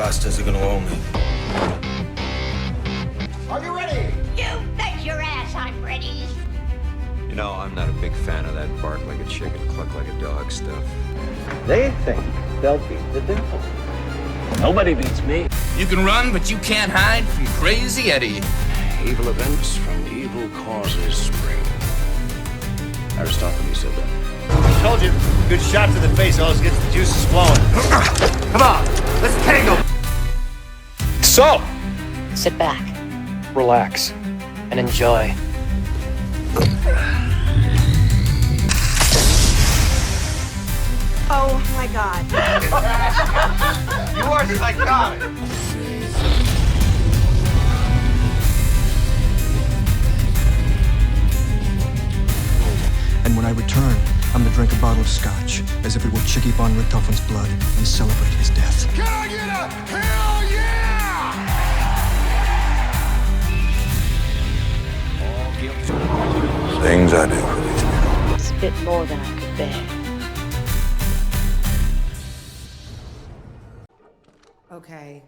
bastards are gonna own me. Are you ready? You bet your ass I'm ready. You know, I'm not a big fan of that bark like a chicken, cluck like a dog stuff. They think they'll beat the devil. Nobody beats me. You can run, but you can't hide from Crazy Eddie. Evil events from evil causes spring. Aristophanes said that. I told you, good shot to the face always gets the juices flowing. Come on, let's tango. So, Sit back relax. and enjoy. Oh my God. You are psychotic. And when I return, I'm to drink a bottle of scotch, as if it were Chicky Von Richthofen's blood, and celebrate his death. Can I get a hell yeah? Things I do for these people. It's a bit more than I could bear. Okay,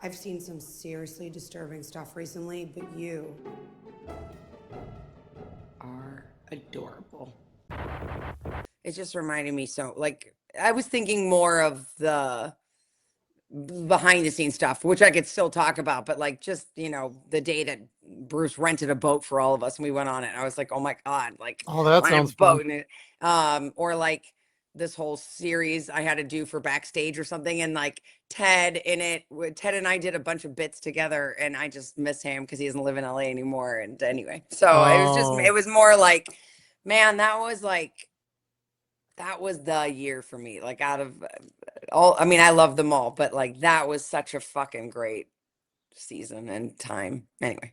I've seen some seriously disturbing stuff recently, but you are adorable. It just reminded me so, like, I was thinking more of the behind the scenes stuff, which I could still talk about, but like just, you know, the day that Bruce rented a boat for all of us and we went on it. I was like, oh my God, like, Oh, that sounds boat. fun. And or like this whole series I had to do for backstage or something. And like Ted in it, Ted and I did a bunch of bits together and I just miss him because he doesn't live in LA anymore. And anyway, so it was more like, man, that was the year for me. Like out of all, I mean, I love them all, but like that was such a fucking great season and time. Anyway.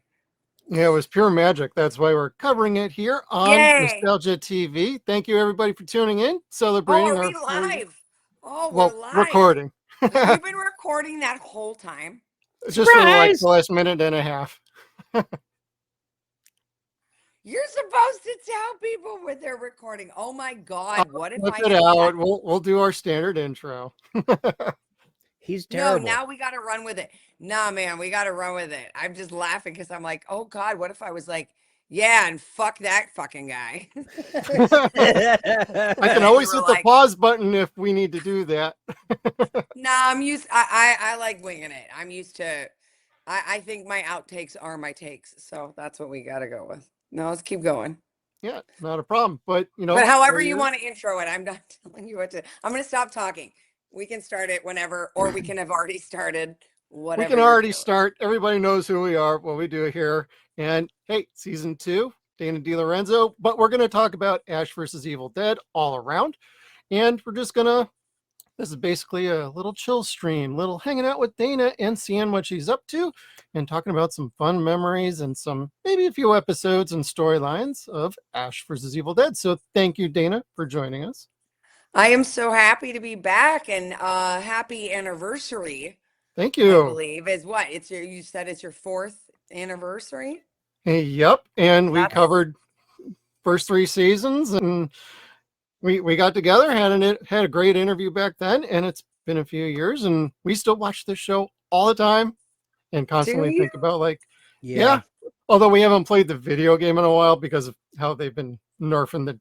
Yeah, it was pure magic. That's why we're covering it here on Yay! Nostalgia TV. Thank you, everybody, for tuning in, celebrating Oh, are our we live? Oh, well, we're live. recording. You've been recording that whole time. Just for like the last minute and a half. You're supposed to tell people when they're recording. Oh my God! What if Flip I it did out. that? We'll do our standard intro. He's No, terrible. now we got to run with it. Nah, man, we got to run with it. I'm just laughing because I'm like, oh God, what if I was like, yeah, and fuck that fucking guy. I can always hit the pause button if we need to do that. Nah, I'm used. I like winging it. I'm used to. I think my outtakes are my takes, so that's what we got to go with. No, let's keep going. Yeah, not a problem. But you know, But however you want to intro it, I'm not telling you what to. I'm going to stop talking. We can start it whenever, or we can have already started. Whatever. We can already start. Everybody knows who we are, what we do here. And hey, season 2, Dana DeLorenzo. But we're going to talk about Ash versus Evil Dead all around. And we're just going to, this is basically a little chill stream, little hanging out with Dana and seeing what she's up to and talking about some fun memories and some, maybe a few episodes and storylines of Ash versus Evil Dead. So thank you, Dana, for joining us. I am so happy to be back, and happy anniversary. Thank you. I believe is what it's your. You said it's your 4th anniversary. Hey, yep, and we covered first 3 seasons, and we got together, had a great interview back then, and it's been a few years, and we still watch this show all the time, and constantly think about like, yeah. Although we haven't played the video game in a while because of how they've been nerfing the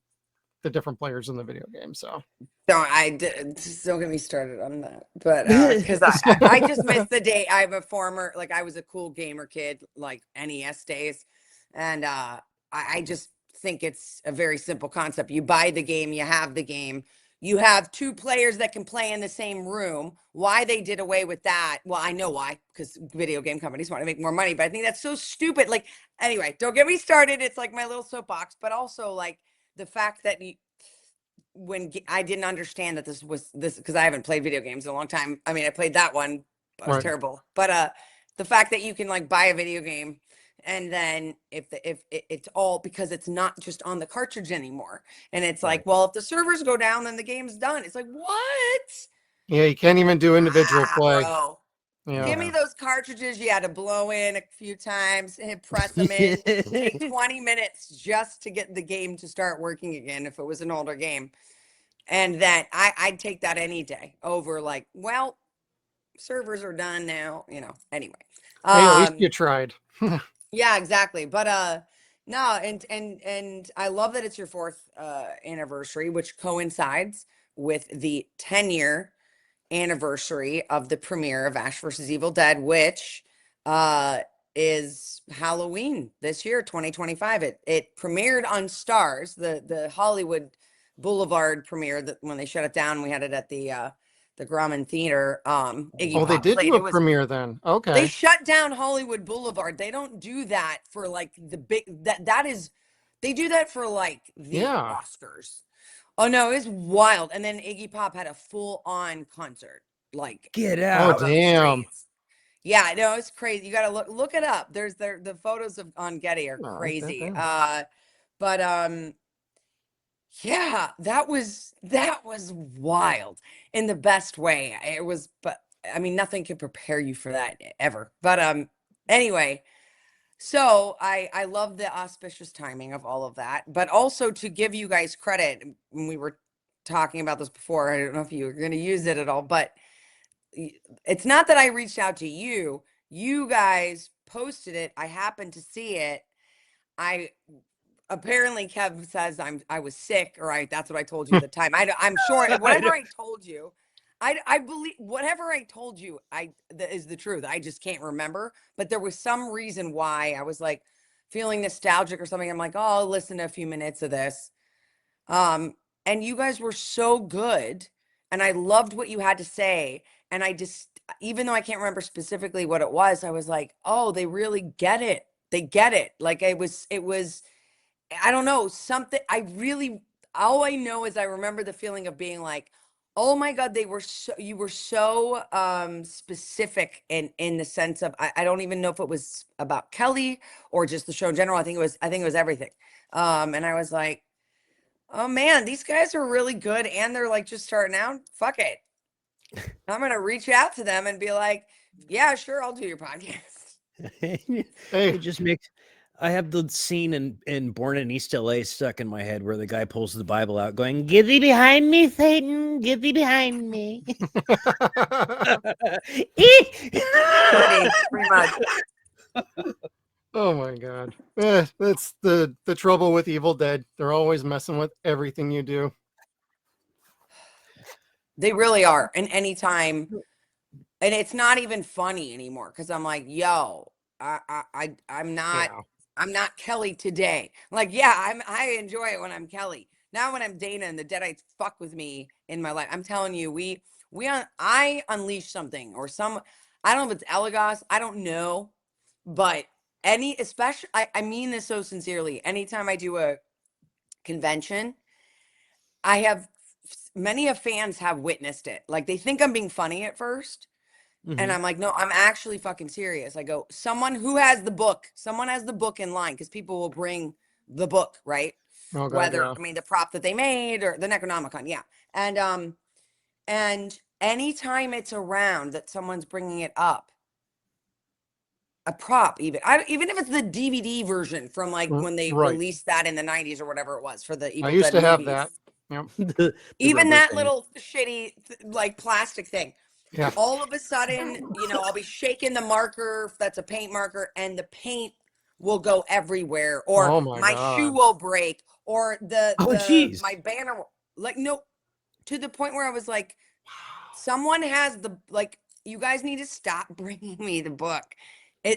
different players in the video game. So don't get me started on that. But because I just miss the day. I'm a former, like I was a cool gamer kid, like NES days, and I just think it's a very simple concept. You buy the game, you have the game. You have 2 players that can play in the same room. Why they did away with that? Well, I know why, because video game companies want to make more money. But I think that's so stupid. Like, anyway, don't get me started. It's like my little soapbox, but also like the fact that when I didn't understand that this because I haven't played video games in a long time. I mean, I played that one, but it was terrible. But the fact that you can like buy a video game, and then if it's all because it's not just on the cartridge anymore, and it's like, well, if the servers go down, then the game's done. It's like, what? yeah, you can't even do individual play. Bro. Yeah. Give me those cartridges you had to blow in a few times and press them in. Take 20 minutes just to get the game to start working again if it was an older game. And then I'd take that any day over like, well, servers are done now, you know. Anyway. Hey, at least you tried. Yeah, exactly. But no, and I love that it's your 4th anniversary, which coincides with the 10-year anniversary of the premiere of Ash versus Evil Dead, which is Halloween this year, 2025. It premiered on Stars, the Hollywood Boulevard premiere, that when they shut it down, we had it at the Grauman Theater. Iggy Oh, they Pop did played. do a It was premiere then. They Okay. shut down Hollywood Boulevard. They don't do that for like the big that is they do that for like the Yeah. Oscars. Oh no, it's wild. And then Iggy Pop had a full-on concert. Like Get Oh, out. out on the damn. streets. Yeah, no, it's crazy. You gotta look it up. There's the photos of on Getty are I'll write that crazy. down. But yeah, that was wild in the best way. It was, but I mean, nothing could prepare you for that ever. But anyway, so I love the auspicious timing of all of that, but also to give you guys credit, when we were talking about this before, I don't know if you were going to use it at all, but it's not that I reached out to you. You guys posted it. I happened to see it. Apparently Kev says I was sick, or that's what I told you at the time. I'm sure whatever I told you, I believe whatever I told you that is the truth. I just can't remember, but there was some reason why I was like feeling nostalgic or something. I'm like, oh, I'll listen to a few minutes of this. And you guys were so good, and I loved what you had to say. And I just, even though I can't remember specifically what it was, I was like, oh, they really get it. They get it. Like it was, I don't know, something. All I know is I remember the feeling of being like, oh my God, you were so specific in the sense of, I don't even know if it was about Kelly or just the show in general. I think it was everything. And I was like, oh man, these guys are really good. And they're like just starting out. Fuck it. I'm going to reach out to them and be like, yeah, sure. I'll do your podcast. It just makes, I have the scene in Born in East LA stuck in my head where the guy pulls the Bible out going, "Get thee behind me, Satan, get thee behind me." Pretty much. Oh my God. That's the trouble with Evil Dead. They're always messing with everything you do. They really are. And anytime, and it's not even funny anymore, because I'm like, yo, I'm not. Yeah. I'm not Kelly today. Like, yeah, I enjoy it when I'm Kelly. Now when I'm Dana and the Deadites fuck with me in my life, I'm telling you, I unleash something or I don't know if it's Elagos, I don't know, but especially, I mean this so sincerely. Anytime I do a convention, many of fans have witnessed it. Like they think I'm being funny at first. And I'm like, no, I'm actually fucking serious. I go, someone has the book in line, because people will bring the book, right? Oh, God, Whether, yeah. I mean, the prop that they made or the Necronomicon. Yeah. And anytime it's around that someone's bringing it up, a prop, even if it's the DVD version from like when they released that in the 90s or whatever it was for the Evil I used Dead to have movies. that. Yep. Even that little shitty like plastic thing. Yeah. All of a sudden, I'll be shaking the marker. That's a paint marker, and the paint will go everywhere, or Oh my God. shoe will break, or my banner to the point where I was like, someone has you guys need to stop bringing me the book.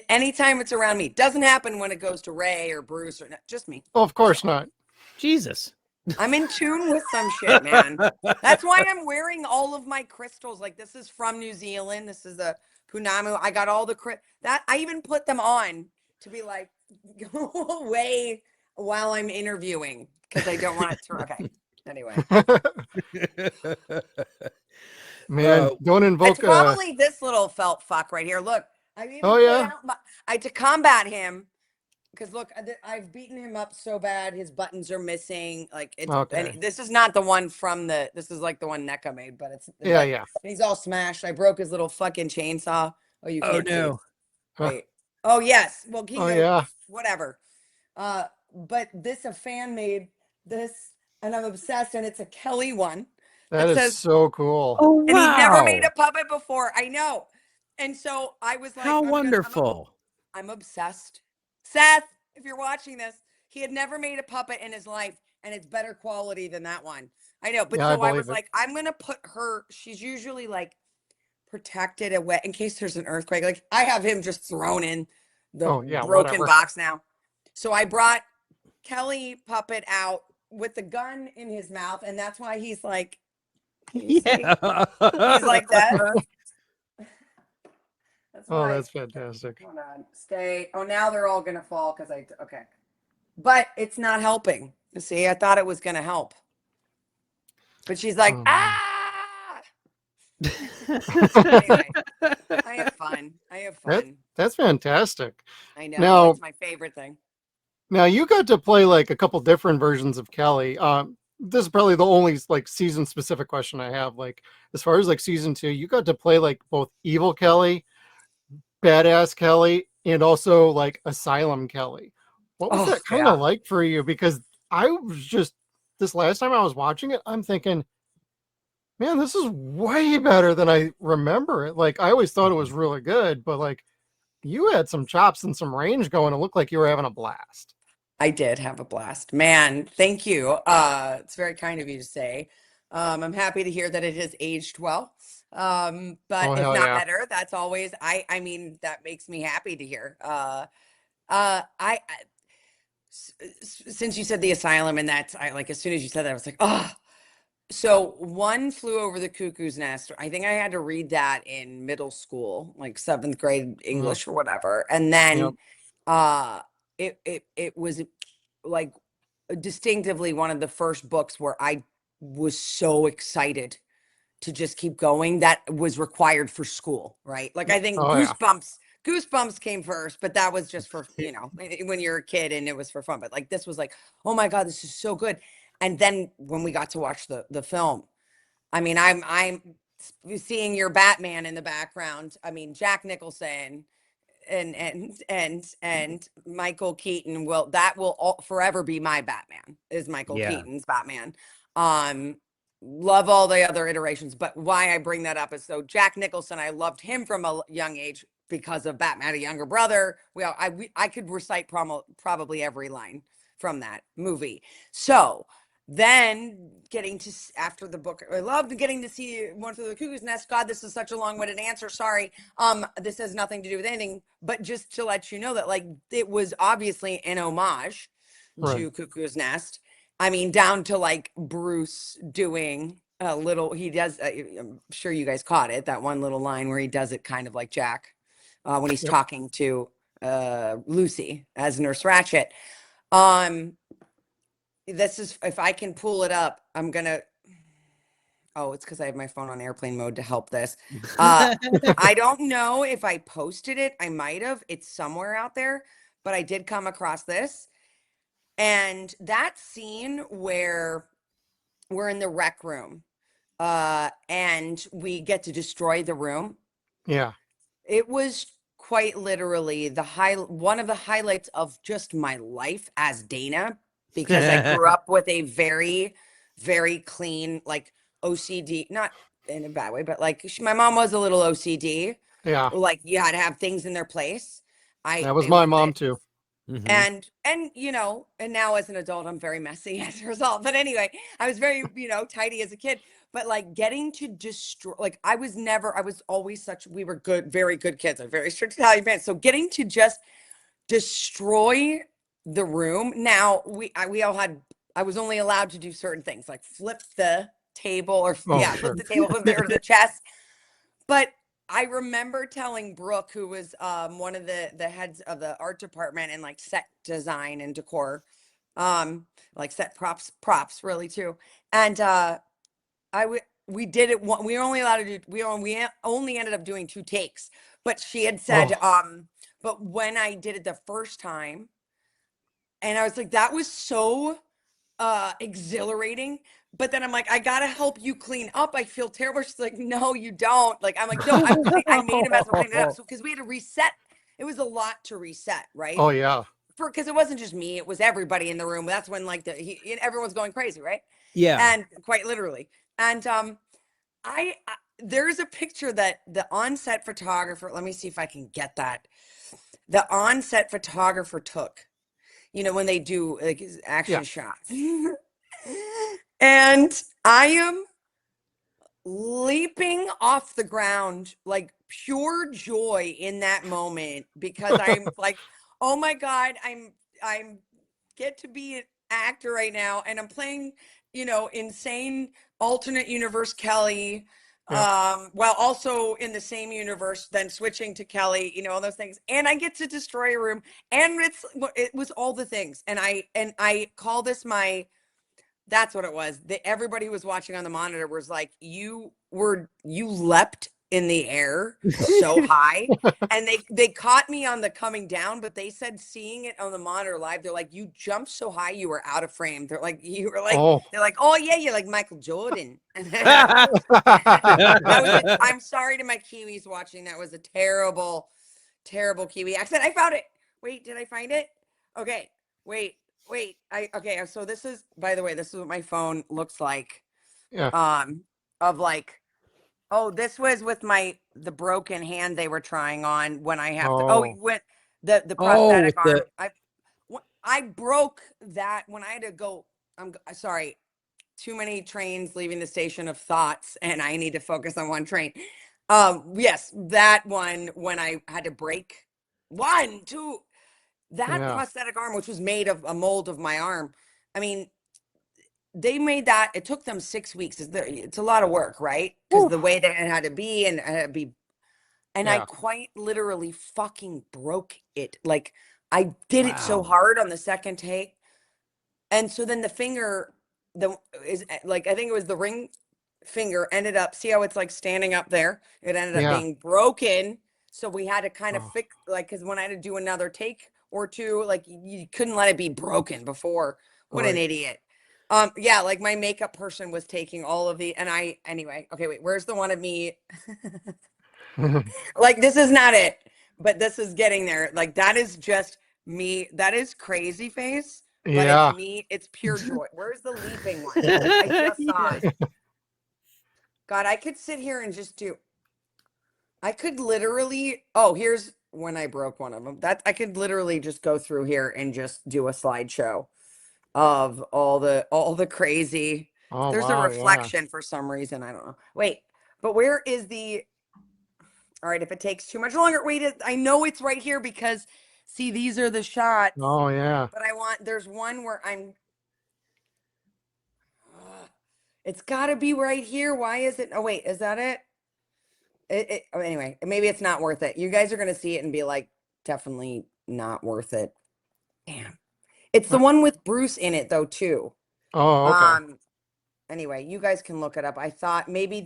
Anytime it's around me. It doesn't happen when it goes to Ray or Bruce or just me. Oh, of course not. Jesus. I'm in tune with some shit, man. That's why I'm wearing all of my crystals. Like, this is from New Zealand. This is a Punamu. I got all the that I even put them on to be like, go away while I'm interviewing, because I don't want it to. Okay. Anyway. Man, don't invoke. It's probably this little felt fuck right here. Look, to combat him. Because look, I've beaten him up so bad, his buttons are missing. Like and this is not the one this is like the one NECA made, but yeah. He's all smashed. I broke his little fucking chainsaw. Oh, you can't see. Wait. Oh yes. Well, whatever. But a fan made this, and I'm obsessed, and it's a Kelly one. That is so cool. Oh, wow. And he never made a puppet before. I know. And so I was like, How wonderful. I'm obsessed. Seth, if you're watching this, he had never made a puppet in his life, and it's better quality than that one. I know, but Yeah, so I I was believe it. like, I'm gonna put her. She's usually like protected away in case there's an earthquake. Like I have him just thrown in the Oh yeah, broken whatever. box now. So I brought Kelly puppet out with the gun in his mouth, and that's why he's like, can you see? Yeah. He's like that. That's Oh, why. that's fantastic. Hold on, stay. Oh, now they're all gonna fall because okay, but it's not helping. You see, I thought it was gonna help, but she's like, Oh, man. ah. Anyway, I have fun. I have fun. That's fantastic. I know. Now, It's my favorite thing. now you got to play like a couple different versions of Kelly. This is probably the only like season specific question I have. Like as far as like season 2, you got to play like both evil Kelly, badass Kelly, and also like asylum Kelly. What was that kind of like for you? Because I was just this last time I was watching it, I'm thinking, man, this is way better than I remember it. Like I always thought it was really good, but like you had some chops and some range going. It looked like you were having a blast. I did have a blast, man. Thank you. It's very kind of you to say. I'm happy to hear that it has aged well. But if hell not yeah. better, that's always, I mean, that makes me happy to hear. Since you said the asylum and that's, I like, as soon as you said that, I was like, oh, so One Flew Over the Cuckoo's Nest. I think I had to read that in middle school, like 7th grade English or whatever. And then, it was like distinctively one of the first books where I was so excited to just keep going. That was required for school, right? Like I think Goosebumps came first, but that was just for, you know, when you're a kid and it was for fun. But like this was like, oh my God, this is so good. And then when we got to watch the film, I mean, I'm seeing your Batman in the background. I mean, Jack Nicholson and Michael Keaton will forever be my Batman. Is Michael Keaton's Batman. Love all the other iterations, but why I bring that up is so Jack Nicholson, I loved him from a young age because of Batman. I had a younger brother. I could recite probably every line from that movie. So then getting to after the book, I loved getting to see One Flew Over the Cuckoo's Nest. God, this is such a long-winded answer. Sorry. This has nothing to do with anything, but just to let you know that like it was obviously an homage to Cuckoo's Nest. I mean, down to like Bruce doing a little, he does, I'm sure you guys caught it, that one little line where he does it kind of like Jack when he's talking to Lucy as Nurse Ratched. This is, if I can pull it up, I'm gonna, oh, it's because I have my phone on airplane mode to help this. I don't know if I posted it. I might have. It's somewhere out there, but I did come across this. And that scene where we're in the rec room and we get to destroy the room. Yeah. It was quite literally one of the highlights of just my life as Dana, because I grew up with a very, very clean, like OCD, not in a bad way, but like my mom was a little OCD. Yeah. Like you had to have things in their place. That was my mom too. And you know, and now as an adult, I'm very messy as a result. But anyway, I was very, you know, tidy as a kid. But like getting to destroy, like I was always we were good, very good kids. I'm very strict Italian parents. So getting to just destroy the room. Now we all had, I was only allowed to do certain things like flip the table or flip the table, flip the chest. But I remember telling Brooke, who was one of the heads of the art department and like set design and decor, like set props really too. And we did it. We were only allowed to do. We only ended up doing 2 takes. But she had said, but when I did it the first time, and I was like, that was so exhilarating. But then I'm like, I gotta help you clean up. I feel terrible. She's like, no, you don't. Like, I'm like, no, I made a mess. I'm cleaning it up. So because we had to reset, it was a lot to reset, right? Oh yeah. Because it wasn't just me; it was everybody in the room. That's when like everyone's going crazy, right? Yeah. And quite literally. And I there's a picture that the on-set photographer, let me see if I can get that. The on-set photographer took, you know, when they do like action shots. And I am leaping off the ground, like pure joy in that moment, because I'm like, oh my God, I'm get to be an actor right now, and I'm playing, you know, insane alternate universe Kelly, while also in the same universe, then switching to Kelly, you know, all those things. And I get to destroy a room, and it was all the things. And I call this my, that's what it was. Everybody who was watching on the monitor was like, you leapt in the air so high. And they caught me on the coming down, but they said seeing it on the monitor live, they're like, you jumped so high you were out of frame. They're like, they're like, oh yeah, you're like Michael Jordan. I'm sorry to my Kiwis watching. That was a terrible, terrible Kiwi accent. I found it. Wait, did I find it? Okay, wait. Okay, so this is, by the way, this is what my phone looks like. Of like, oh, this was with the broken hand they were trying on when I have the prosthetic arm. I broke that when I had to go. I'm sorry, too many trains leaving the station of thoughts, and I need to focus on one train. Yes, that one when I had to break that prosthetic arm, which was made of a mold of my arm. I mean, they made that. It took them 6 weeks. It's a lot of work, right? Because the way that it had to be, and I quite literally fucking broke it. Like, I did it so hard on the second take. And so then the finger, is like, I think it was the ring finger ended up, see how it's like standing up there? It ended up being broken. So we had to kind of fix, like, because when I had to do another take or two, like, you couldn't let it be broken before. What an idiot. Yeah, like my makeup person was taking all of the, and anyway, okay, wait, where's the one of me? Like, this is not it, but this is getting there. Like, that is just me. That is crazy face, but it's me. It's pure joy. Where's the leaping one? I just saw it. God, I could sit here and just I could literally, here's when I broke one of them. I could literally just go through here and just do a slideshow of all the crazy. There's a reflection for some reason. I don't know. Wait, but where is all right, if it takes too much longer, wait, I know it's right here because see, these are the shots. Oh yeah. But there's one where it's gotta be right here. Why is it? Oh wait, is that it? Anyway, maybe it's not worth it. You guys are gonna see it and be like, definitely not worth it. Damn. It's the one with Bruce in it though too. Oh, okay. Anyway, you guys can look it up. I thought maybe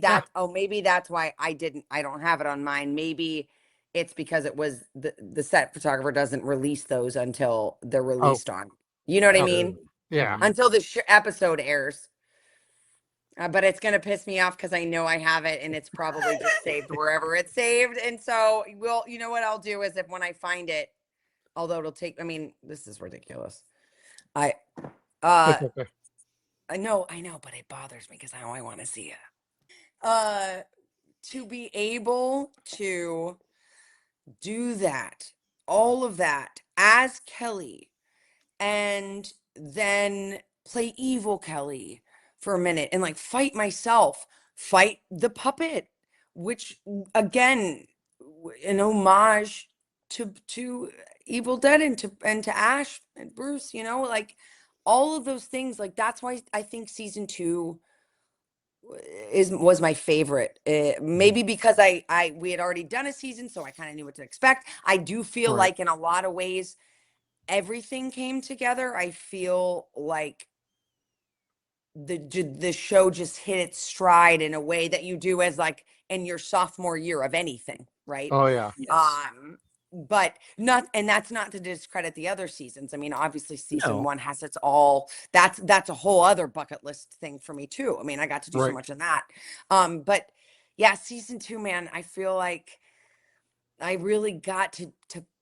maybe that's why I don't have it on mine. Maybe it's because it was the set photographer doesn't release those until they're released on. You know what I mean? Yeah. Until the episode airs. But it's going to piss me off because I know I have it and it's probably just saved wherever it's saved. And so, you know what I'll do is when I find it, although it'll take, I mean, this is ridiculous. I know, but it bothers me because now I want to see it. To be able to do that, all of that as Kelly, and then play evil Kelly for a minute and like fight the puppet, which again, an homage to Evil Dead and to Ash and Bruce, you know, like all of those things. Like, that's why I think season 2 was my favorite. Maybe because we had already done a season, so I kind of knew what to expect. I do feel like in a lot of ways everything came together. I feel like the show just hit its stride in a way that you do as like in your sophomore year of anything, right? Oh yeah. Yes. But that's not to discredit the other seasons. I mean, obviously season 1 has its all, that's a whole other bucket list thing for me too. I mean, I got to do so much in that. But yeah, season 2, man, I feel like I really got to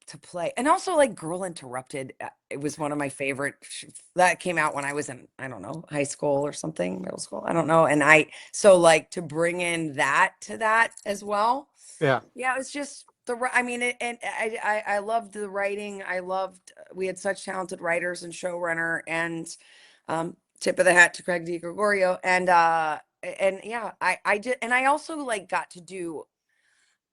to play. And also like Girl Interrupted. It was one of my favorite that came out when I was in, I don't know, high school or something, middle school. I don't know. And so like to bring in that to that as well. Yeah. Yeah. It was just I mean, I loved the writing. We had such talented writers and showrunner, and tip of the hat to Craig DiGregorio. And yeah, I did. And I also like got to do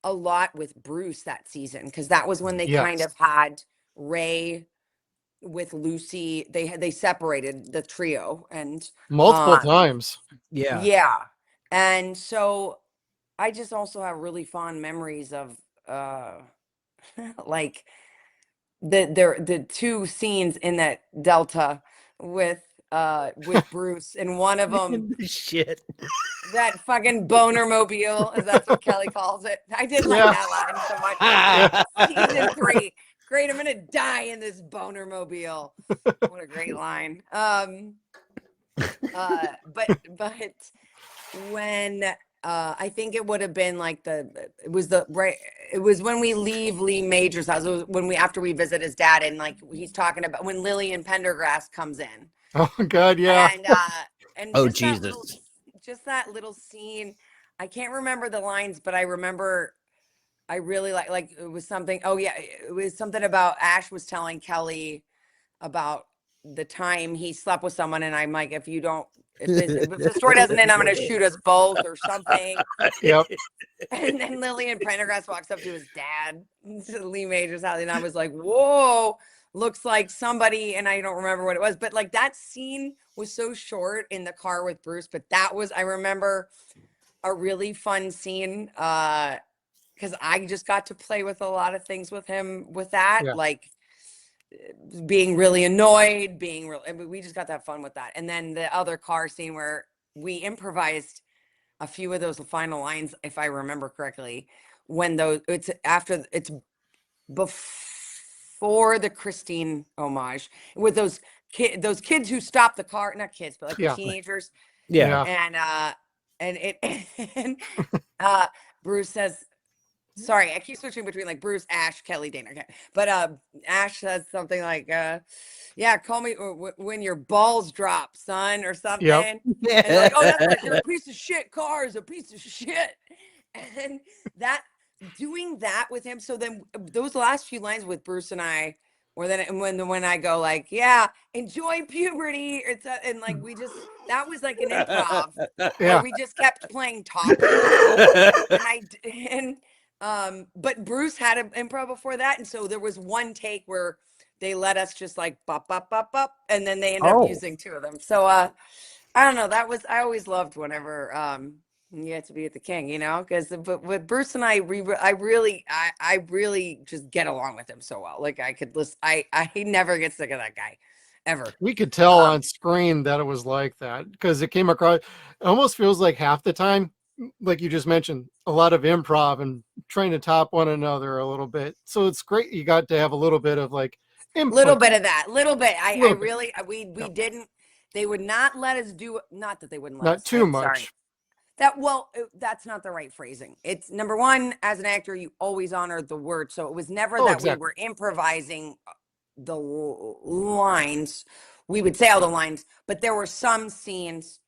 a lot with Bruce that season, because that was when they kind of had Ray with Lucy. They separated the trio and multiple times. Yeah. And so I just also have really fond memories of like the two scenes in that Delta with Bruce, and one of them shit. That fucking boner mobile, as that's what Kelly calls it. I did like that line so much. Season 3. Great, I'm gonna die in this boner mobile. What a great line. But when I think it would have been like it was when we leave Lee Major's house. It was when after we visit his dad, and like he's talking about when Lillian Pendergrass comes in. Oh God, yeah. And oh just Jesus. Just that little scene. I can't remember the lines, but I remember I really like it was something. Oh yeah, it was something about Ash was telling Kelly about the time he slept with someone, and I'm like, if the story doesn't end, I'm gonna shoot us both or something. Yep. And then Lillian Pendergrass walks up to his dad, to Lee Major's house, and I was like, whoa, looks like somebody, and I don't remember what it was, but like that scene was so short in the car with Bruce, but that was, I remember, a really fun scene, because I just got to play with a lot of things with him with that, like being really annoyed, we just got to have fun with that. And then the other car scene where we improvised a few of those final lines, if I remember correctly, when it's before the Christine homage, with those kids who stopped the car, not kids, but like the teenagers. Yeah. And Bruce says, sorry, I keep switching between like Bruce, Ash, Kelly, Dana. Okay. But Ash says something like, yeah, call me when your balls drop, son, or something. And like, oh, that's like, you're a piece of shit. Car is a piece of shit. And doing that with him. So then those last few lines with Bruce and I, or then when I go like, yeah, enjoy puberty. And like, that was like an improv. Where we just kept playing top. But Bruce had an improv before that. And so there was one take where they let us just like bop, bop, bop, bop. And then they ended up using two of them. So I don't know. I always loved whenever you get to be with the king, but with Bruce and I really just get along with him so well. Like I could listen, I never get sick of that guy ever. We could tell on screen that it was like that, because it came across, it almost feels like half the time, like you just mentioned, a lot of improv and trying to top one another a little bit. So it's great you got to have a little bit of like input. Little bit of that, we didn't, they would not let us do, not that they wouldn't let us. Not too much. Sorry. That's not the right phrasing. It's number one, as an actor, you always honor the word. So it was never that we were improvising the lines. We would say all the lines, but there were some scenes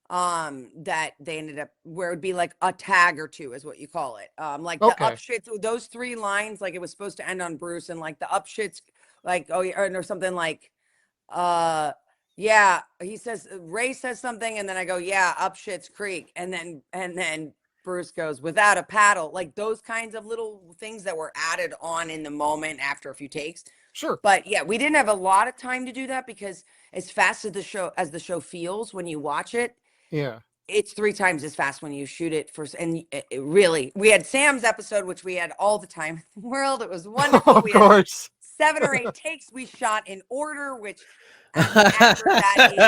that they ended up where it would be like a tag or two is what you call it. Like the up shits, those 3 lines, like it was supposed to end on Bruce, and like the up shits, like, oh yeah, or something like, yeah, he says, Ray says something, and then I go, yeah, up Schitt's Creek. And then Bruce goes, without a paddle, like those kinds of little things that were added on in the moment after a few takes. Sure. But yeah, we didn't have a lot of time to do that, because as fast as the show feels when you watch it, it's 3 times as fast when you shoot it first. And it really, we had Sam's episode, which we had all the time in the world. It was wonderful. Of course. 7 or 8 takes we shot in order, which after that age,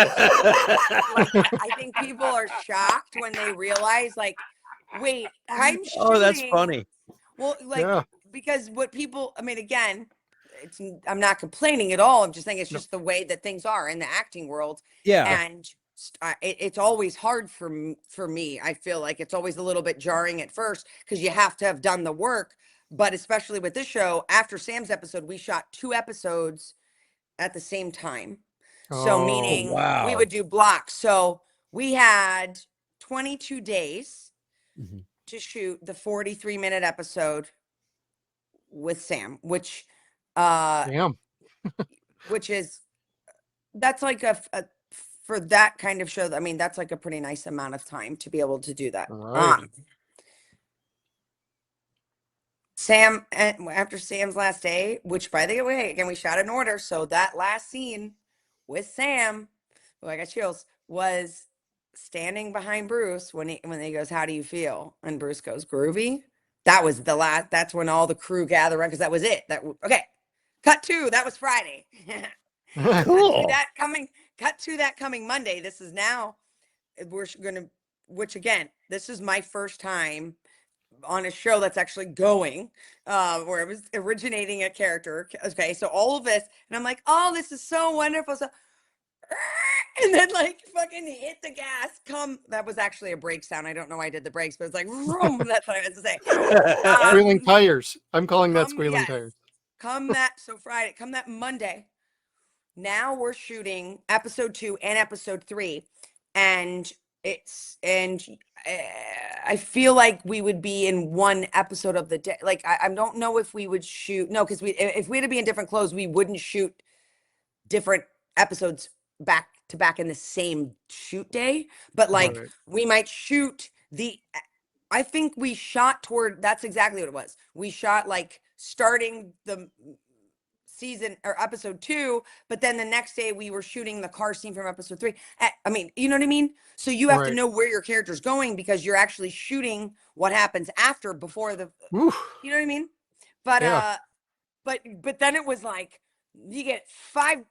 like, I think people are shocked when they realize, like, wait, I'm shooting. Oh, that's funny. Well, like, because what people, I mean, again, I'm not complaining at all. I'm just saying it's just the way that things are in the acting world. Yeah. And it's always hard for me. I feel like it's always a little bit jarring at first, because you have to have done the work. But especially with this show, after Sam's episode, we shot 2 episodes at the same time. So meaning we would do blocks. So we had 22 days to shoot the 43-minute episode with Sam, which Damn. which is that's like a for that kind of show. I mean, that's like a pretty nice amount of time to be able to do that. Right. Sam, after Sam's last day, which by the way, again, we shot in order. So that last scene with Sam, oh, I got chills, was standing behind Bruce when he goes, "How do you feel?" And Bruce goes, "Groovy." That was the last, that's when all the crew gathered around, because that was it. Okay. Cut to, that was Friday. Cool. Cut to that coming Monday. This is now, which again, this is my first time on a show that's actually going, where it was originating a character. Okay, so all of this, and I'm like, oh, this is so wonderful. So, and then like fucking hit the gas. That was actually a brake sound. I don't know why I did the brakes, but it's like, vroom, that's what I meant to say. Squealing tires. I'm calling that squealing tires. Friday, come that Monday. Now we're shooting episode 2 and episode 3, and I feel like we would be in one episode of the day. Like, I don't know if we would shoot. No, because if we had to be in different clothes, we wouldn't shoot different episodes back to back in the same shoot day. But like, we might shoot I think we shot toward, that's exactly what it was. We shot like starting the season or episode 2, but then the next day we were shooting the car scene from episode 3. I mean, you know what I mean? So you have to know where your character's going, because you're actually shooting what happens after, before the, you know what I mean? But, but then it was like, you get 5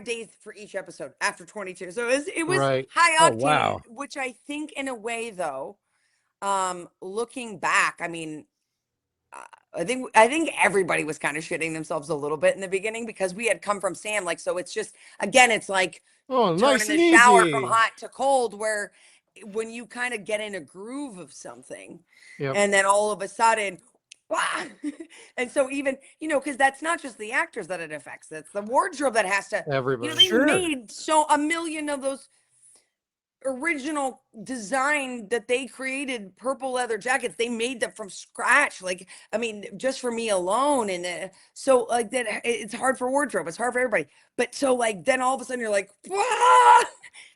days for each episode after 22. So it was high octane, which I think in a way though, looking back, I mean, I think everybody was kind of shitting themselves a little bit in the beginning, because we had come from Sam. Like, so it's just, again, it's like turning the shower from hot to cold, where when you kind of get in a groove of something, and then all of a sudden, and so even, because that's not just the actors that it affects. That's the wardrobe that has to, everybody. They made a million of those original design that they created, purple leather jackets, they made them from scratch. Like, I mean, just for me alone. And so like that, it's hard for wardrobe, it's hard for everybody. But so like, then all of a sudden you're like,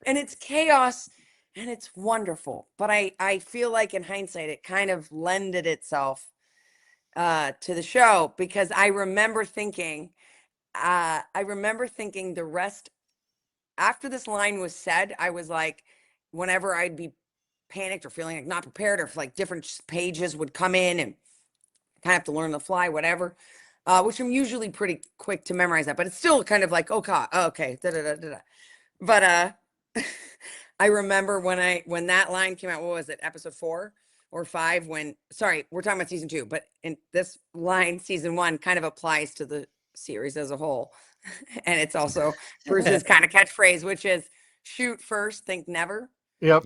and it's chaos and it's wonderful. But I feel like in hindsight, it kind of lended itself to the show, because I remember thinking the rest, after this line was said, I was like, whenever I'd be panicked or feeling like not prepared, or if like different pages would come in and kind of have to learn the fly, whatever, which I'm usually pretty quick to memorize that, but it's still kind of like, okay. But I remember when that line came out, what was it, episode 4 or 5, sorry, we're talking about season 2, but in this line, season 1 kind of applies to the series as a whole. And it's also Bruce's kind of catchphrase, which is shoot first, think never. Yep.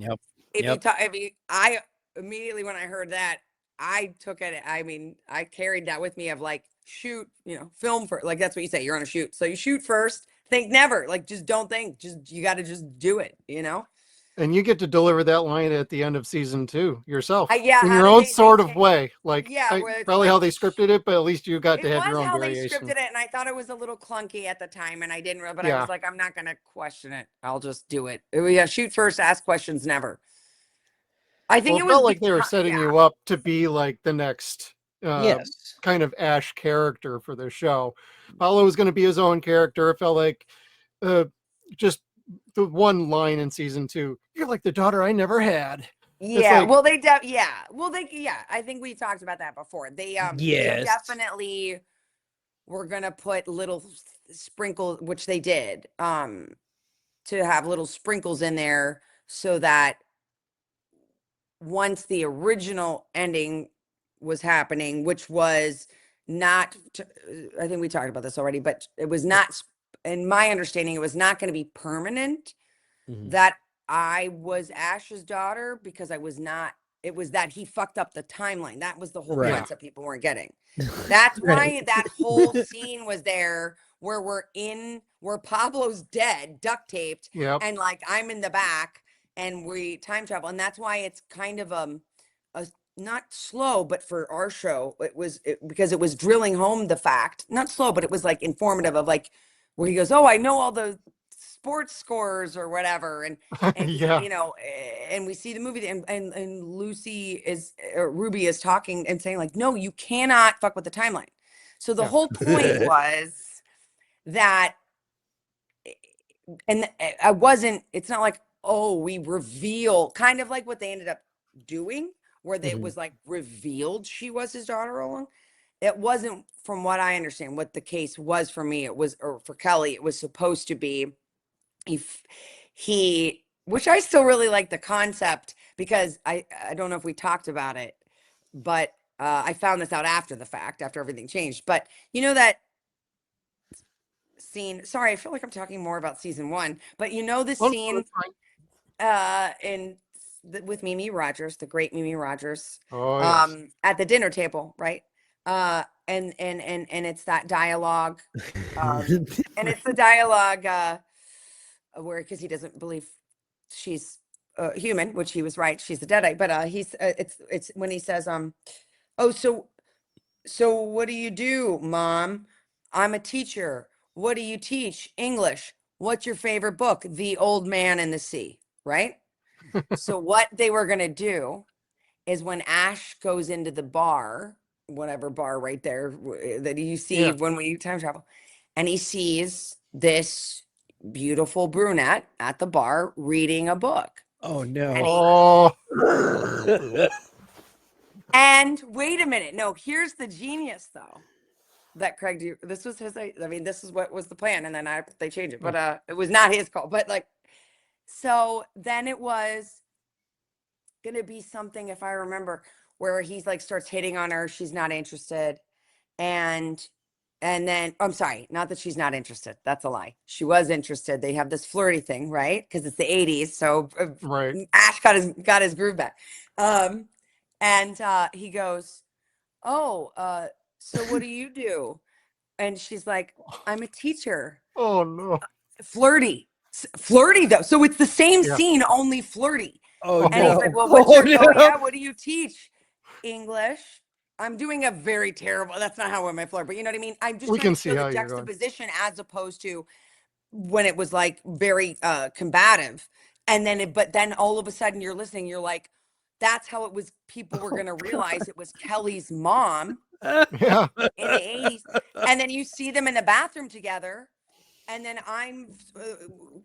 I immediately, when I heard that, I took it. I mean, I carried that with me of like, shoot, film first. Like, that's what you say. You're on a shoot. So you shoot first, think never. Like, just don't think. You got to just do it, And you get to deliver that line at the end of season 2 yourself, in how your own sort of way. Like, probably like, how they scripted it, but at least you got to have your own how variation. They scripted it, and I thought it was a little clunky at the time, and I didn't. But I was like, I'm not gonna question it. I'll just do it. Yeah, shoot first, ask questions never. I think it felt like they were setting you up to be like the next kind of Ash character for the show. Paulo was going to be his own character. It felt like just the one line in season 2, you're like the daughter I never had. Yeah, like, I think we talked about that before. They definitely were gonna put little sprinkles, which they did, to have little sprinkles in there, so that once the original ending was happening, which was not, I think we talked about this already, but it was not, in my understanding, it was not going to be permanent, that I was Ash's daughter, because I was not It was that he fucked up the timeline. That was the whole Right. concept people weren't getting. That's why that whole scene was there where where Pablo's dead, duct taped, Yep. and like I'm in the back and we time travel. And that's why it's kind of a not slow, but for our show, because it was drilling home the fact, not slow, but it was like informative of like where he goes, oh, I know all the sports scores or whatever. And Yeah. you know, and we see the movie and Lucy Ruby is talking and saying like, no, you cannot fuck with the timeline. So the whole point was that, and it's not like, oh, we reveal, kind of like what they ended up doing, where it was like revealed she was his daughter all along. It wasn't, from what I understand, what the case was for me. It was, or for Kelly, it was supposed to be he, which I still really like the concept, because I don't know if we talked about it, but I found this out after the fact, after everything changed. But you know that scene, sorry, I feel like I'm talking more about season 1, but you know the scene with Mimi Rogers, the great Mimi Rogers, at the dinner table, right? And it's that dialogue, and it's the dialogue where, because he doesn't believe she's human, which he was right, she's a deadite, but it's when he says oh, so what do you do, Mom? I'm a teacher. What do you teach? English. What's your favorite book? The Old Man and the Sea, right? So what they were going to do is when Ash goes into the bar, whatever bar right there that you see when we time travel, and he sees this beautiful brunette at the bar reading a book. Oh no. And wait a minute. No, here's the genius though. That Craig, this was his, I mean, this is what was the plan. And then they changed it, but it was not his call. But like, so then it was going to be something, if I remember, where he's like starts hitting on her. She's not interested. And then, I'm sorry, not that she's not interested. That's a lie. She was interested. They have this flirty thing, right? Because it's the 80s. So Ash got his groove back. And he goes, oh, so what do you do? And she's like, I'm a teacher. Oh no. Flirty though. So it's the same scene, only flirty. Oh, and he's like, well, what's what do you teach? English. I'm doing a very terrible, that's not how I flirt, but you know what I mean? I'm just trying to show the juxtaposition as opposed to when it was like very combative. And then, but then all of a sudden you're listening, you're like, that's how it was. People were going to realize it was Kelly's mom in the 80s. And then you see them in the bathroom together. And then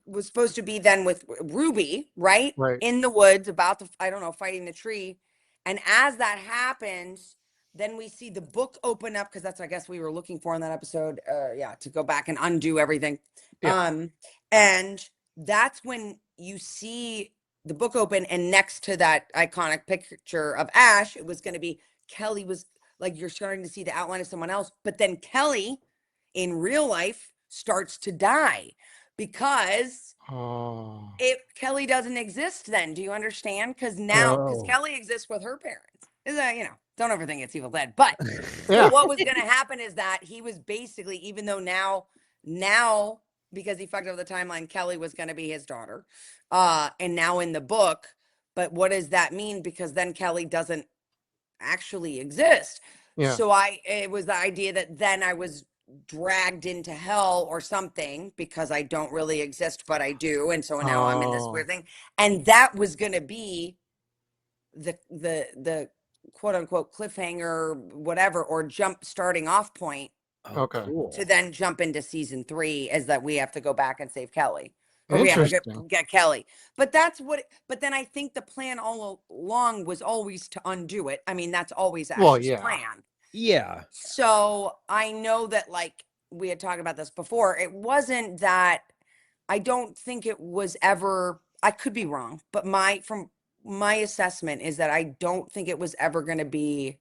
was supposed to be then with Ruby, right? In the woods about fighting the tree. And as that happens, then we see the book open up, because that's, I guess, we were looking for in that episode. To go back and undo everything. And that's when you see the book open, and next to that iconic picture of Ash, it was going to be Kelly, was like, you're starting to see the outline of someone else. But then Kelly in real life starts to die, because Kelly doesn't exist then. Do you understand? Because now, because Kelly exists with her parents. Is that, don't overthink it's Evil Dead. But so what was going to happen is that he was basically, even though now because he fucked up the timeline, Kelly was going to be his daughter. And now in the book, but what does that mean? Because then Kelly doesn't actually exist. So it was the idea that then I was dragged into hell or something, because I don't really exist, but I do. And so now I'm in this weird thing. And that was going to be the quote unquote cliffhanger, whatever, or starting off point. To then jump into season 3, is that we have to go back and save Kelly. Or we have to get Kelly. But but then I think the plan all along was always to undo it. I mean, that's always Ash's plan. Yeah. So I know that, like, we had talked about this before. It wasn't that, I don't think it was ever, I could be wrong, but from my assessment is that I don't think it was ever going to be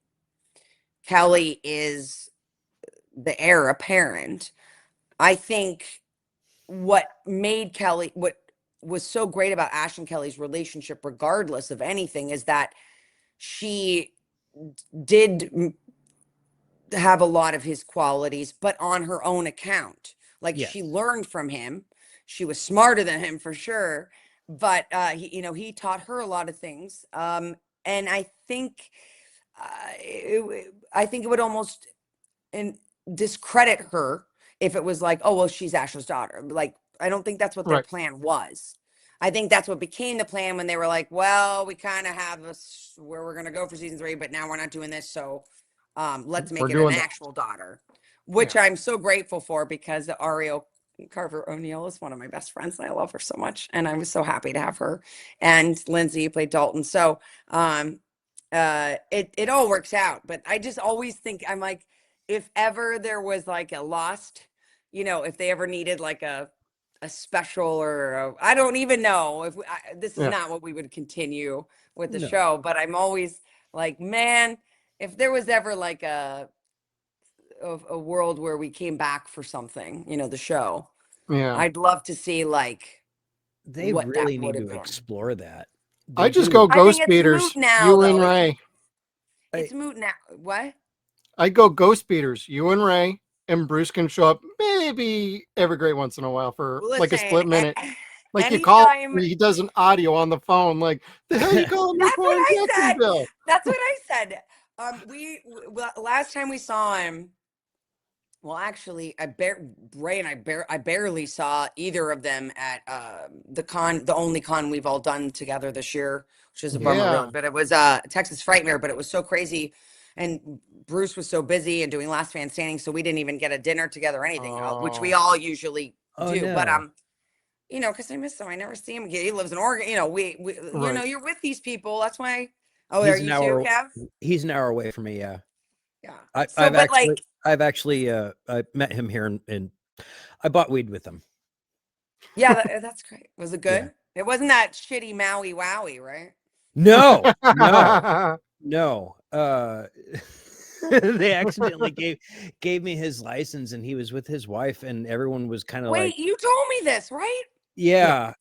Kelly is the heir apparent. I think what was so great about Ash and Kelly's relationship, regardless of anything, is that she did have a lot of his qualities, but on her own account. Like she learned from him. She was smarter than him for sure, but he taught her a lot of things. And I think it would almost discredit her if it was like, oh well, she's Asher's daughter. Like, I don't think that's what their plan was. I think that's what became the plan when they were like, well, we kind of have where we're going to go for season 3, but now we're not doing this. So let's make it an actual daughter, which I'm so grateful for, because Ario Carver O'Neill is one of my best friends and I love her so much. And I was so happy to have her, and Lindsay played Dalton. So it all works out. But I just always think, I'm like, if ever there was like a lost, if they ever needed like a special or I don't even know if this is not what we would continue with the show, but I'm always like, man, if there was ever like a world where we came back for something, the show, I'd love to see like they really need to explore that. I just go Ghost Beaters, you and Ray. It's moot now. What? I go Ghost Beaters, you and Ray, and Bruce can show up maybe every great once in a while for like a split minute. Like you call him, he does an audio on the phone. Like, the hell you calling me for in Jacksonville? That's what I said. Last time we saw him, well, actually, Ray and I barely saw either of them at the only con we've all done together this year, which is a bummer. Really. But it was Texas Frightmare, but it was so crazy. And Bruce was so busy and doing Last Man Standing, so we didn't even get a dinner together or anything, which we all usually do. No. But because I miss him, I never see him again. He lives in Oregon. You're with these people. That's why. Oh, are you too, Kev? He's an hour away from me. Yeah. Yeah. I've actually I met him here and I bought weed with him. Yeah, that's great. Was it good? Yeah. It wasn't that shitty Maui Wowie, right? No. They accidentally gave me his license, and he was with his wife, and everyone was kind of like, wait, you told me this, right? Yeah.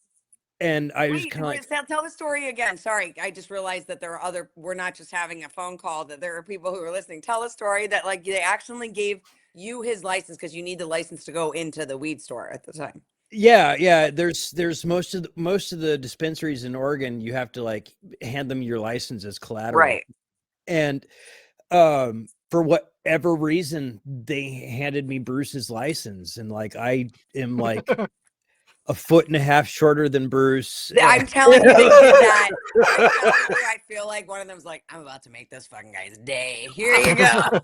And I was kind of like, tell the story again. Sorry, I just realized that we're not just having a phone call, that there are people who are listening. Tell a story that like they accidentally gave you his license because you need the license to go into the weed store at the time. Yeah. There's most of the dispensaries in Oregon, you have to like hand them your license as collateral. Right. And for whatever reason, they handed me Bruce's license, and like I am like a foot and a half shorter than Bruce. I'm telling you, they did that. I feel like one of them's like, I'm about to make this fucking guy's day. Here you go.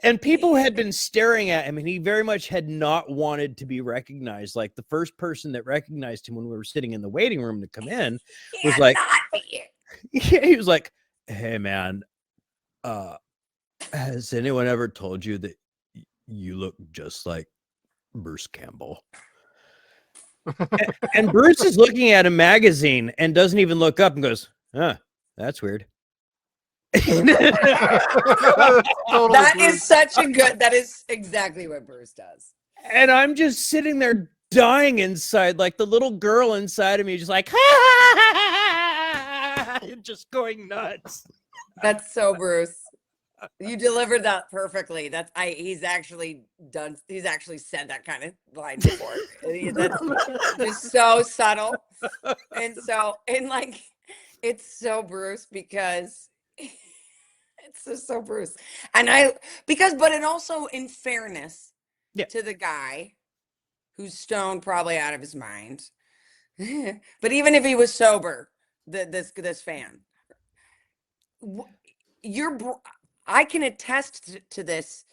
And people had been staring at him, and he very much had not wanted to be recognized. Like the first person that recognized him when we were sitting in the waiting room to come in was like, he was like, hey man, has anyone ever told you that you look just like Bruce Campbell? and Bruce is looking at a magazine and doesn't even look up and goes, that's weird. That is exactly what Bruce does. And I'm just sitting there dying inside, like the little girl inside of me just like just going nuts. That's so Bruce. You delivered that perfectly. He's actually said that kind of line before. That's just so subtle. And like it's so Bruce because it's so Bruce. And also in fairness to the guy who's stoned probably out of his mind. But even if he was sober, this fan, I can attest to this.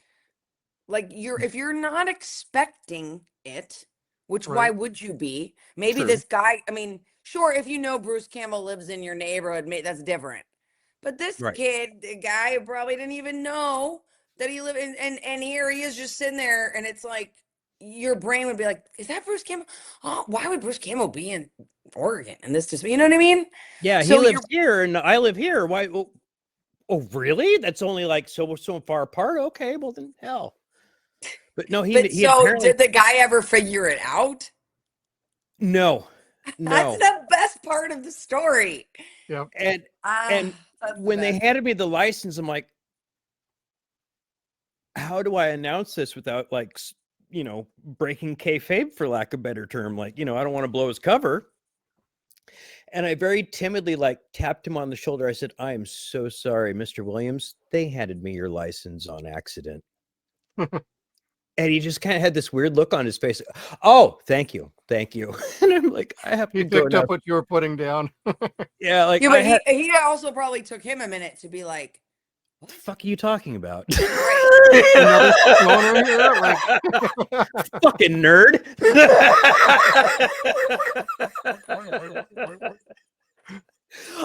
Like if you're not expecting it, which why would you be? Maybe this guy, I mean, sure, if you know Bruce Campbell lives in your neighborhood, that's different. But this kid, the guy probably didn't even know that he lived in, and here he is just sitting there, and it's like your brain would be like, is that Bruce Campbell? Oh, why would Bruce Campbell be in Oregon? And this just, you know what I mean? Yeah, he lives here and I live here. Why? Well, oh, really? That's only like so far apart. Okay, well then hell. But no, he apparently... did the guy ever figure it out? No. That's the best part of the story. Yep. And That's when the they best. handed me the license, I'm like, how do I announce this without like, breaking kayfabe, for lack of a better term? Like, I don't want to blow his cover. And I very timidly like tapped him on the shoulder. I said, I am so sorry, Mr. Williams. They handed me your license on accident. And he just kind of had this weird look on his face. Oh, thank you. Thank you. And I'm like, I have to He go picked now. up what you were putting down. Yeah, like, Yeah, but he also probably took him a minute to be like, what the fuck are you talking about? Another stoner here? Like, fucking nerd.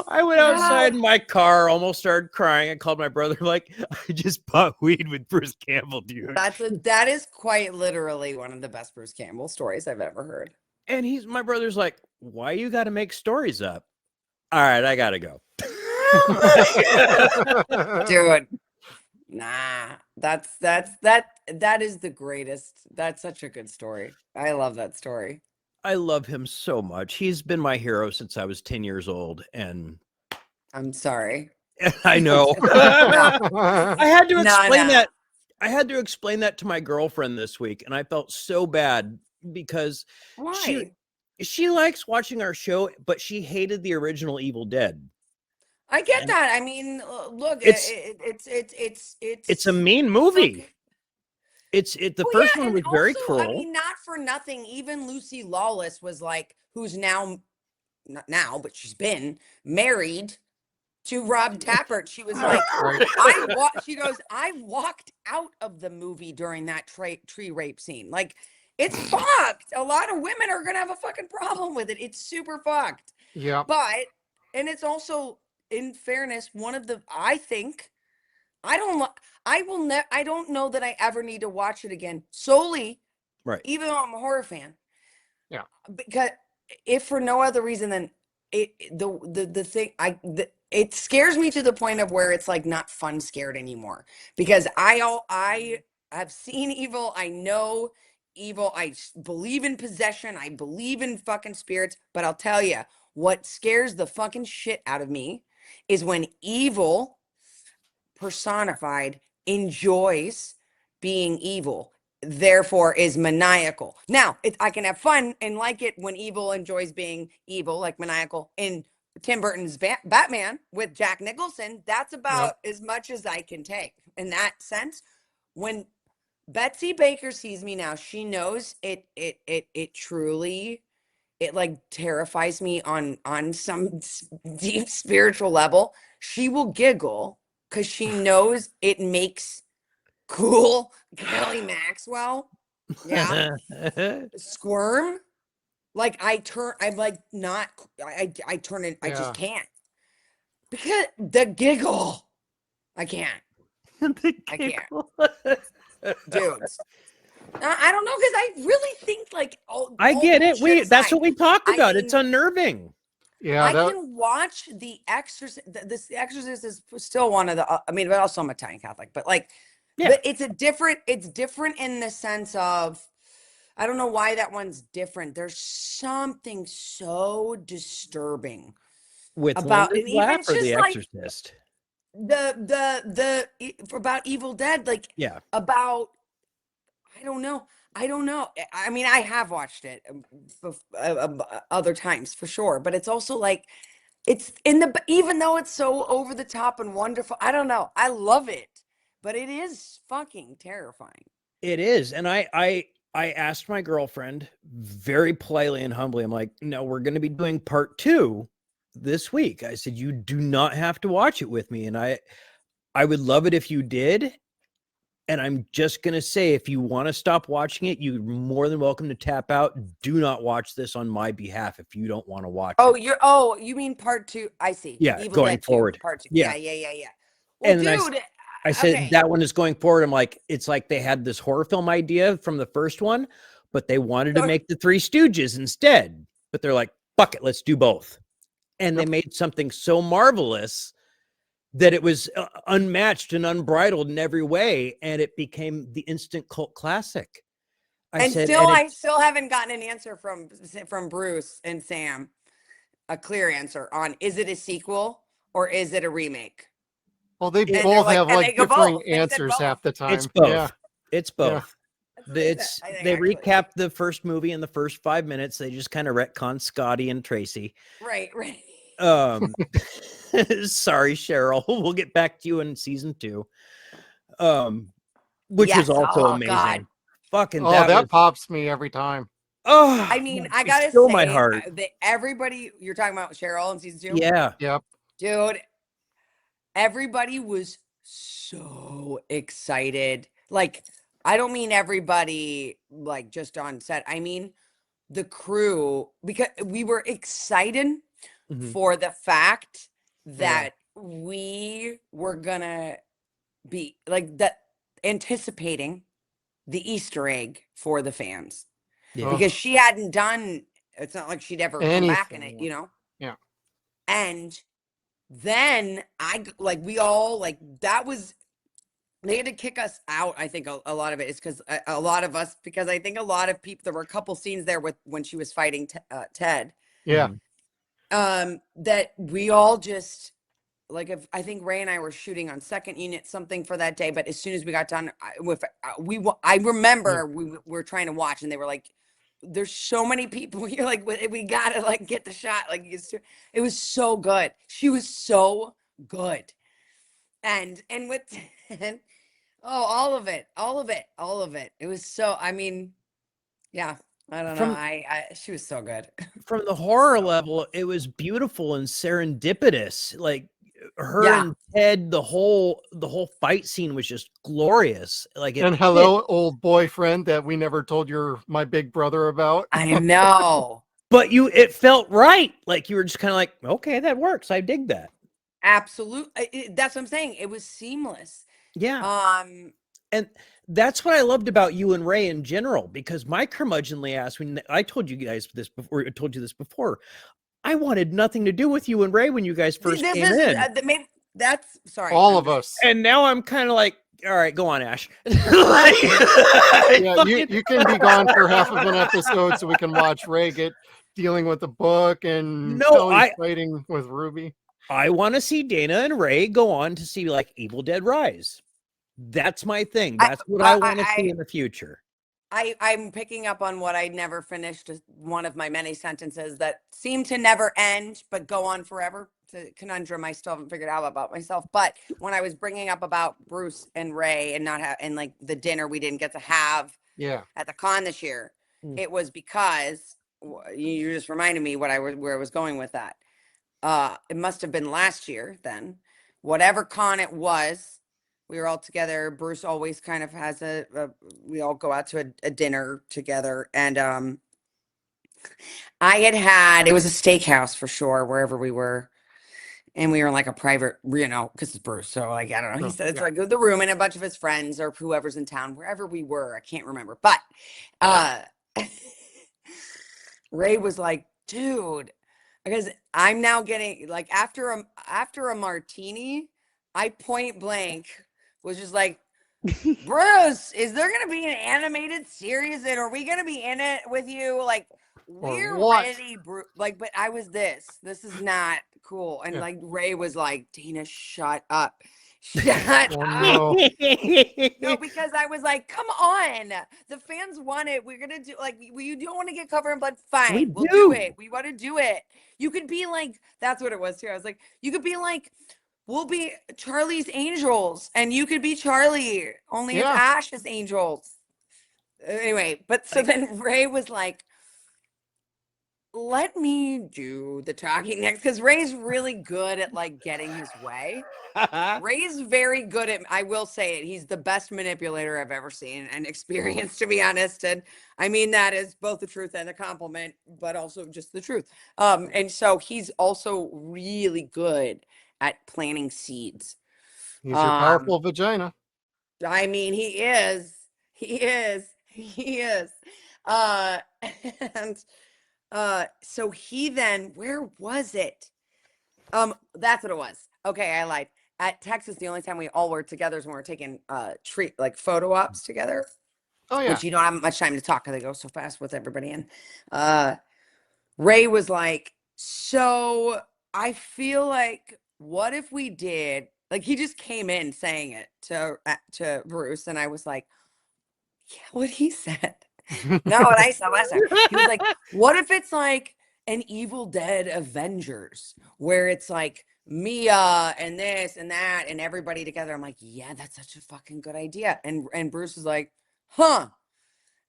I went outside in my car, almost started crying. I called my brother, like, I just bought weed with Bruce Campbell, dude. that is quite literally one of the best Bruce Campbell stories I've ever heard. And my brother's like, why you got to make stories up? All right, I gotta go. Dude, nah, that is the greatest. That's such a good story. I love that story. I love him so much. He's been my hero since I was 10 years old. And I'm sorry. I know. I had to explain that. I had to explain that to my girlfriend this week, and I felt so bad because she likes watching our show, but she hated the original Evil Dead. I get that. I mean, look, it's a mean movie. Okay. The first one was very cruel. I mean, not for nothing. Even Lucy Lawless was like, who's now, not now, but she's been married to Rob Tappert. She was like, she goes, I walked out of the movie during that tree rape scene. Like, it's fucked. A lot of women are gonna have a fucking problem with it. It's super fucked. Yeah. But, and it's also, in fairness, one of the, I think, I don't know that I ever need to watch it again solely, right? Even though I'm a horror fan, yeah. Because if for no other reason than it scares me to the point of where it's like not fun scared anymore. Because I have seen evil, I know evil, I believe in possession, I believe in fucking spirits. But I'll tell you what scares the fucking shit out of me is when evil personified enjoys being evil, therefore is maniacal. Now, I can have fun and like it when evil enjoys being evil, like maniacal. In Tim Burton's Batman with Jack Nicholson, that's about as much as I can take in that sense. When Betsy Baker sees me now, she knows it truly, it like terrifies me on some deep spiritual level. She will giggle because she knows it makes cool Kelly Maxwell squirm. Like I turn it, I just can't. Because the giggle. I can't. I can't. Dudes. I don't know, because I really think like I get it. That's what we talked about. It's unnerving. Yeah, I can watch The Exorcist. The Exorcist is still one of the. I mean, but also I'm Italian Catholic. But like, but it's different in the sense of, I don't know why that one's different. There's something so disturbing about even just The Exorcist. About Evil Dead, like about. I don't know. I mean, I have watched it other times for sure, but it's also like, it's even though it's so over the top and wonderful, I don't know. I love it, but it is fucking terrifying. It is. And I asked my girlfriend very politely and humbly, I'm like, no, we're going to be doing part 2 this week. I said, you do not have to watch it with me. And I would love it if you did. And I'm just going to say, if you want to stop watching it, you're more than welcome to tap out. Do not watch this on my behalf if you don't want to watch it. You mean part 2? I see. Yeah, Evil going Dead 2, forward. part 2. Yeah. Well, and dude, I said okay. that one is going forward. I'm like, it's like they had this horror film idea from the first one, but they wanted to make the Three Stooges instead. But they're like, fuck it, let's do both. And they made something so marvelous that it was unmatched and unbridled in every way, and it became the instant cult classic. I still haven't gotten an answer from Bruce and Sam a clear answer on, is it a sequel or is it a remake? Well, they And they're both like- have and like they go differing both. They said answers both. half the time. It's both. Yeah. It's both. That's what they It's said, I think, they actually. recap the first movie in the first 5 minutes. They just kind of retcon Scotty and Tracy. Right. Sorry, Cheryl. We'll get back to you in season 2. Which Yes. was also Oh, amazing. God. Fucking Oh, that was, pops me every time. oh, I mean, I it gotta stole say my heart. that everybody, you're talking about Cheryl in season 2? Yeah. Yep. Dude, everybody was so excited. Like, I don't mean everybody like just on set. I mean the crew, because we were excited Mhm. for the fact that we were gonna be like that, anticipating the Easter egg for the fans. Yeah. Because she hadn't done, it's not like she'd ever come back in it, Anything. you know? Yeah. And then like we all like, that was, they had to kick us out. I think a lot of it is because a lot of us, because I think a lot of people, there were a couple scenes there with when she was fighting Ted. Yeah. That we all just like, if I think Ray and I were shooting on second unit something for that day, but as soon as we got done with I remember we were trying to watch and they were like, there's so many people here, like we gotta like get the shot, like it was so good. She was so good. And with all of it it was so, I mean, yeah, I don't know, she was so good. From the horror level, it was beautiful and serendipitous. Like her and Ted, the whole fight scene was just glorious. Like And hello, old boyfriend that we never told you're my big brother about. I know. But it felt right. Like you were just kind of like, okay, that works. I dig that. Absolutely. That's what I'm saying. It was seamless. Yeah. And that's what I loved about you and Ray in general, because my curmudgeonly ass, when I told you guys this before, I told you this before, I wanted nothing to do with you and Ray when you guys first came in. That's sorry. All of us. And now I'm kind of like, all right, go on, Ash. Yeah, you can be gone for half of an episode so we can watch Ray dealing with the book and Kelly fighting with Ruby. I want to see Dana and Ray go on to see like Evil Dead Rise. That's my thing. That's what I want to see in the future. I'm picking up on what I never finished. One of my many sentences that seem to never end, but go on forever. It's a conundrum I still haven't figured out about myself. But when I was bringing up about Bruce and Ray and and like the dinner we didn't get to have at the con this year, it was because you just reminded me where I was going with that. It must have been last year then. Whatever con it was, we were all together. Bruce always kind of has we all go out to a dinner together. And it was a steakhouse for sure, wherever we were. And we were in like a private, because it's Bruce. So like, I don't know. He said it's like the room and a bunch of his friends or whoever's in town, wherever we were. I can't remember. But Ray was like, dude, because I'm now getting like after a martini, I point blank was just like, Bruce, is there gonna be an animated series and are we gonna be in it with you? Like, we're ready, Bruce. Like, but I was this is not cool. And like Ray was like, Dana, shut up. Shut up. No, because I was like, come on. The fans want it. We're gonna do like you don't want to get covered in blood. Fine, we'll do it. We want to do it. You could be like, that's what it was too. I was like, you could be like, we'll be Charlie's Angels, and you could be Charlie, only it's Ash's Angels. Anyway, but so then Ray was like, let me do the talking next, because Ray's really good at like getting his way. Ray's very good at, I will say it, he's the best manipulator I've ever seen and experienced, to be honest. And I mean that is both the truth and a compliment, but also just the truth. And so he's also really good at planting seeds. He's your powerful vagina. I mean, he is. And so he then, where was it? That's what it was. Okay, I lied. At Texas, the only time we all were together is when we're taking photo ops together. Oh yeah. Which you don't have much time to talk because they go so fast with everybody in. Ray was like, So I feel like, what if we did, like, he just came in saying it to Bruce, and I was like, yeah, what he said. No, what I said last time. He was like, what if it's like an Evil Dead Avengers, where it's like Mia and this and that and everybody together? I'm like, yeah, that's such a fucking good idea. And Bruce is like, huh.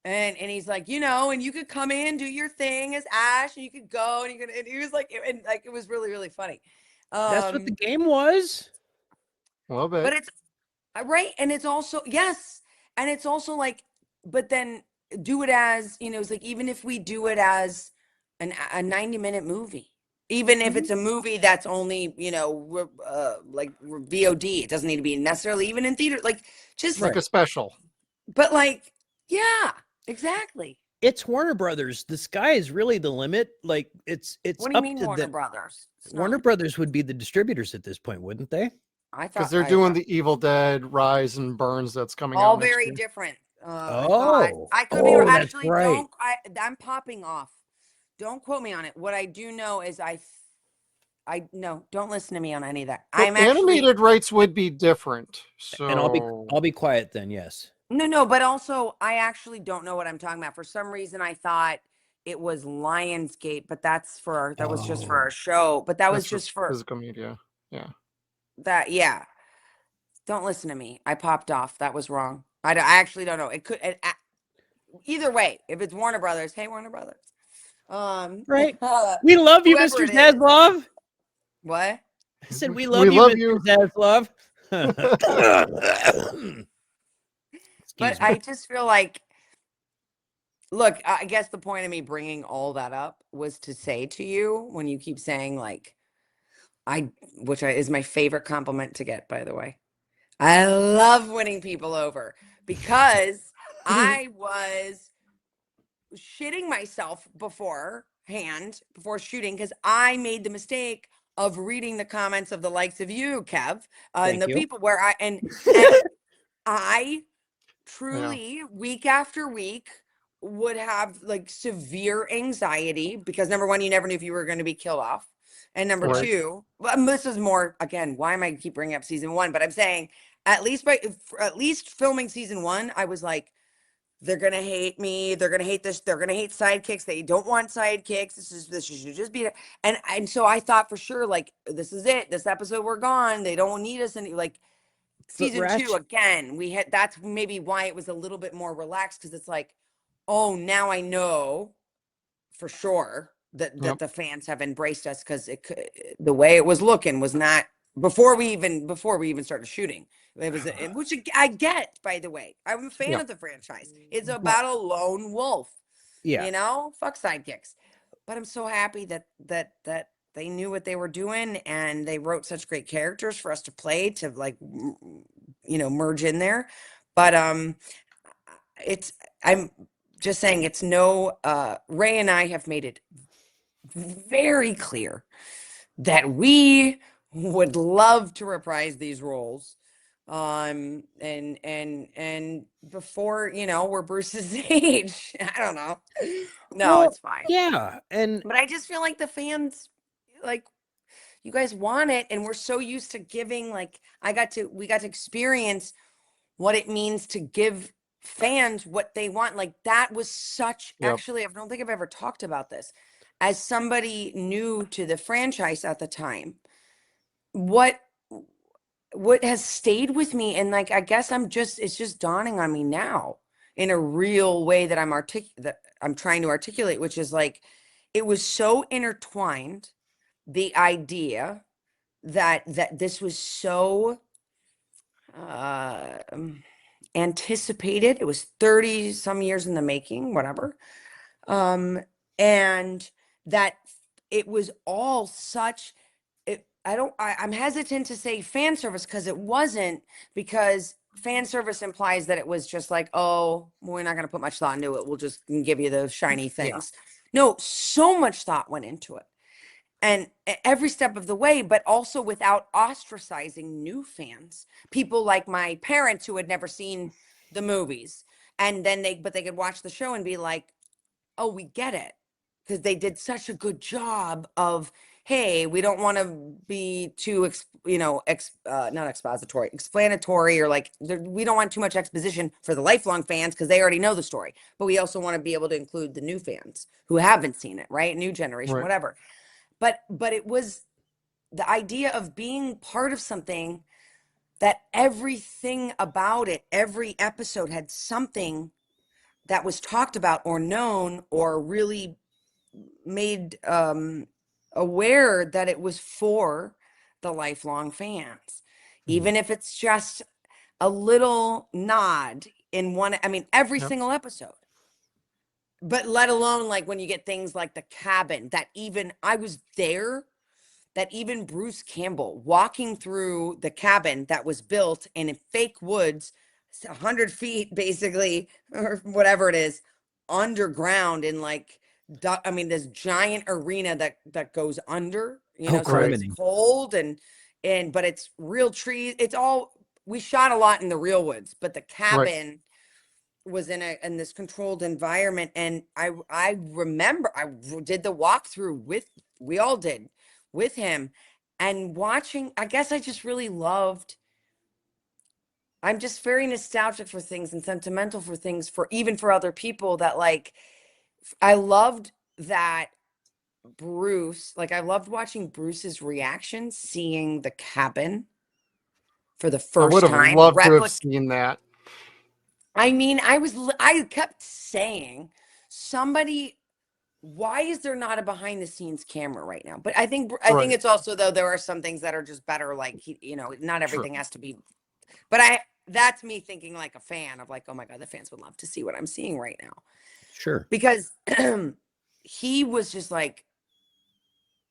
And he's like, you know, and you could come in, do your thing as Ash, and you could go, and he was like, and like, it was really, really funny. That's what the game was. A little bit. But it's right, and it's also, yes, and it's also like, but then do it as, you know, it's like, even if we do it as a 90-minute movie, even if it's a movie that's only, you know, like VOD, it doesn't need to be necessarily even in theater, like, just like a special. But like, yeah, exactly. It's Warner Brothers. The sky is really the limit. Like, it's What do you up mean to Warner Brothers? Warner Brothers would be the distributors at this point, wouldn't they? I thought, Because they're doing the Evil Dead Rise and Burns that's coming all out next very year. different. I could be that's actually right. I'm popping off. Don't quote me on it. What I do know is I no, don't listen to me on any of that. But animated rights would be different. So, and I'll be quiet then. Yes. No, but also I actually don't know what I'm talking about. For some reason, I thought it was Lionsgate, but that was just for our show. But that was just for physical media. Yeah. That, yeah. Don't listen to me. I popped off. That was wrong. I actually don't know. It could either way. If it's Warner Brothers, hey Warner Brothers. Right. We love you, whoever Mr. it is. Zaslav. What? I said we love you, Mr. Zaslav. But I just feel like, look, I guess the point of me bringing all that up was to say to you, when you keep saying like, which is my favorite compliment to get, by the way. I love winning people over, because I was shitting myself before shooting, because I made the mistake of reading the comments of the likes of you, Kev, and the people where and I truly, week after week, would have like severe anxiety, because number one, you never knew if you were going to be killed off. And number two, well, this is more, again, why am I keep bringing up season one? But I'm saying, at least filming season one, I was like, they're going to hate me. They're going to hate this. They're going to hate sidekicks. They don't want sidekicks. This should just be, and so I thought for sure, like, this is it. This episode, we're gone. They don't need us. And like, season two, again, that's maybe why it was a little bit more relaxed. Cause it's like, oh, now I know for sure that the fans have embraced us. Cause the way it was looking was not, before we even started shooting, it was, which I get, by the way. I'm a fan of the franchise. It's about a lone wolf, you know, fuck sidekicks. But I'm so happy that they knew what they were doing, and they wrote such great characters for us to play, to like, you know, merge in there. But I'm just saying, it's no, Ray and I have made it very clear that we would love to reprise these roles. And before, you know, we're Bruce's age. I don't know. No, it's fine. Yeah. But I just feel like the fans, like, you guys want it, and we're so used to giving, like, we got to experience what it means to give fans what they want. Like, that was such, actually, I don't think I've ever talked about this. As somebody new to the franchise at the time, what has stayed with me, and like, I guess it's just dawning on me now in a real way that I'm trying to articulate, which is like, it was so intertwined, the idea that this was so anticipated. It was 30 some years in the making, whatever. And that it was all such, I'm hesitant to say fan service, because it wasn't, because fan service implies that it was just like, oh, we're not going to put much thought into it. We'll just give you the shiny things. No, so much thought went into it. And every step of the way, but also without ostracizing new fans, people like my parents who had never seen the movies. And then they could watch the show and be like, oh, we get it. because they did such a good job of, hey, we don't want to be too, not expository, explanatory, or like, we don't want too much exposition for the lifelong fans because they already know the story. But we also want to be able to include the new fans who haven't seen it, right? New generation, Right. whatever. But it was the idea of being part of something that everything about it, every episode had something that was talked about or known or really made aware that it was for the lifelong fans. Even if it's just a little nod in one, I mean, every single episode. But let alone like when you get things like the cabin, that even I was there, that even Bruce Campbell walking through the cabin that was built in fake woods, 100 feet basically, or whatever it is, underground in like, I mean, this giant arena that goes under, you know, so it's cold but it's real trees. It's all, we shot a lot in the real woods, but the cabin was in this controlled environment. And I remember I did the walkthrough we all did with him, and watching, I guess I just really loved, I'm just very nostalgic for things and sentimental for things, for even for other people, that like, I loved that Bruce, like I loved watching Bruce's reaction, seeing the cabin for the I first would have time. loved to have seen that. I mean, I kept saying, somebody, why is there not a behind the scenes camera right now? But I think it's also, though, there are some things that are just better, like, you know, not everything has to be, but that's me thinking like a fan of like, oh my God, the fans would love to see what I'm seeing right now. Sure. Because he was just like,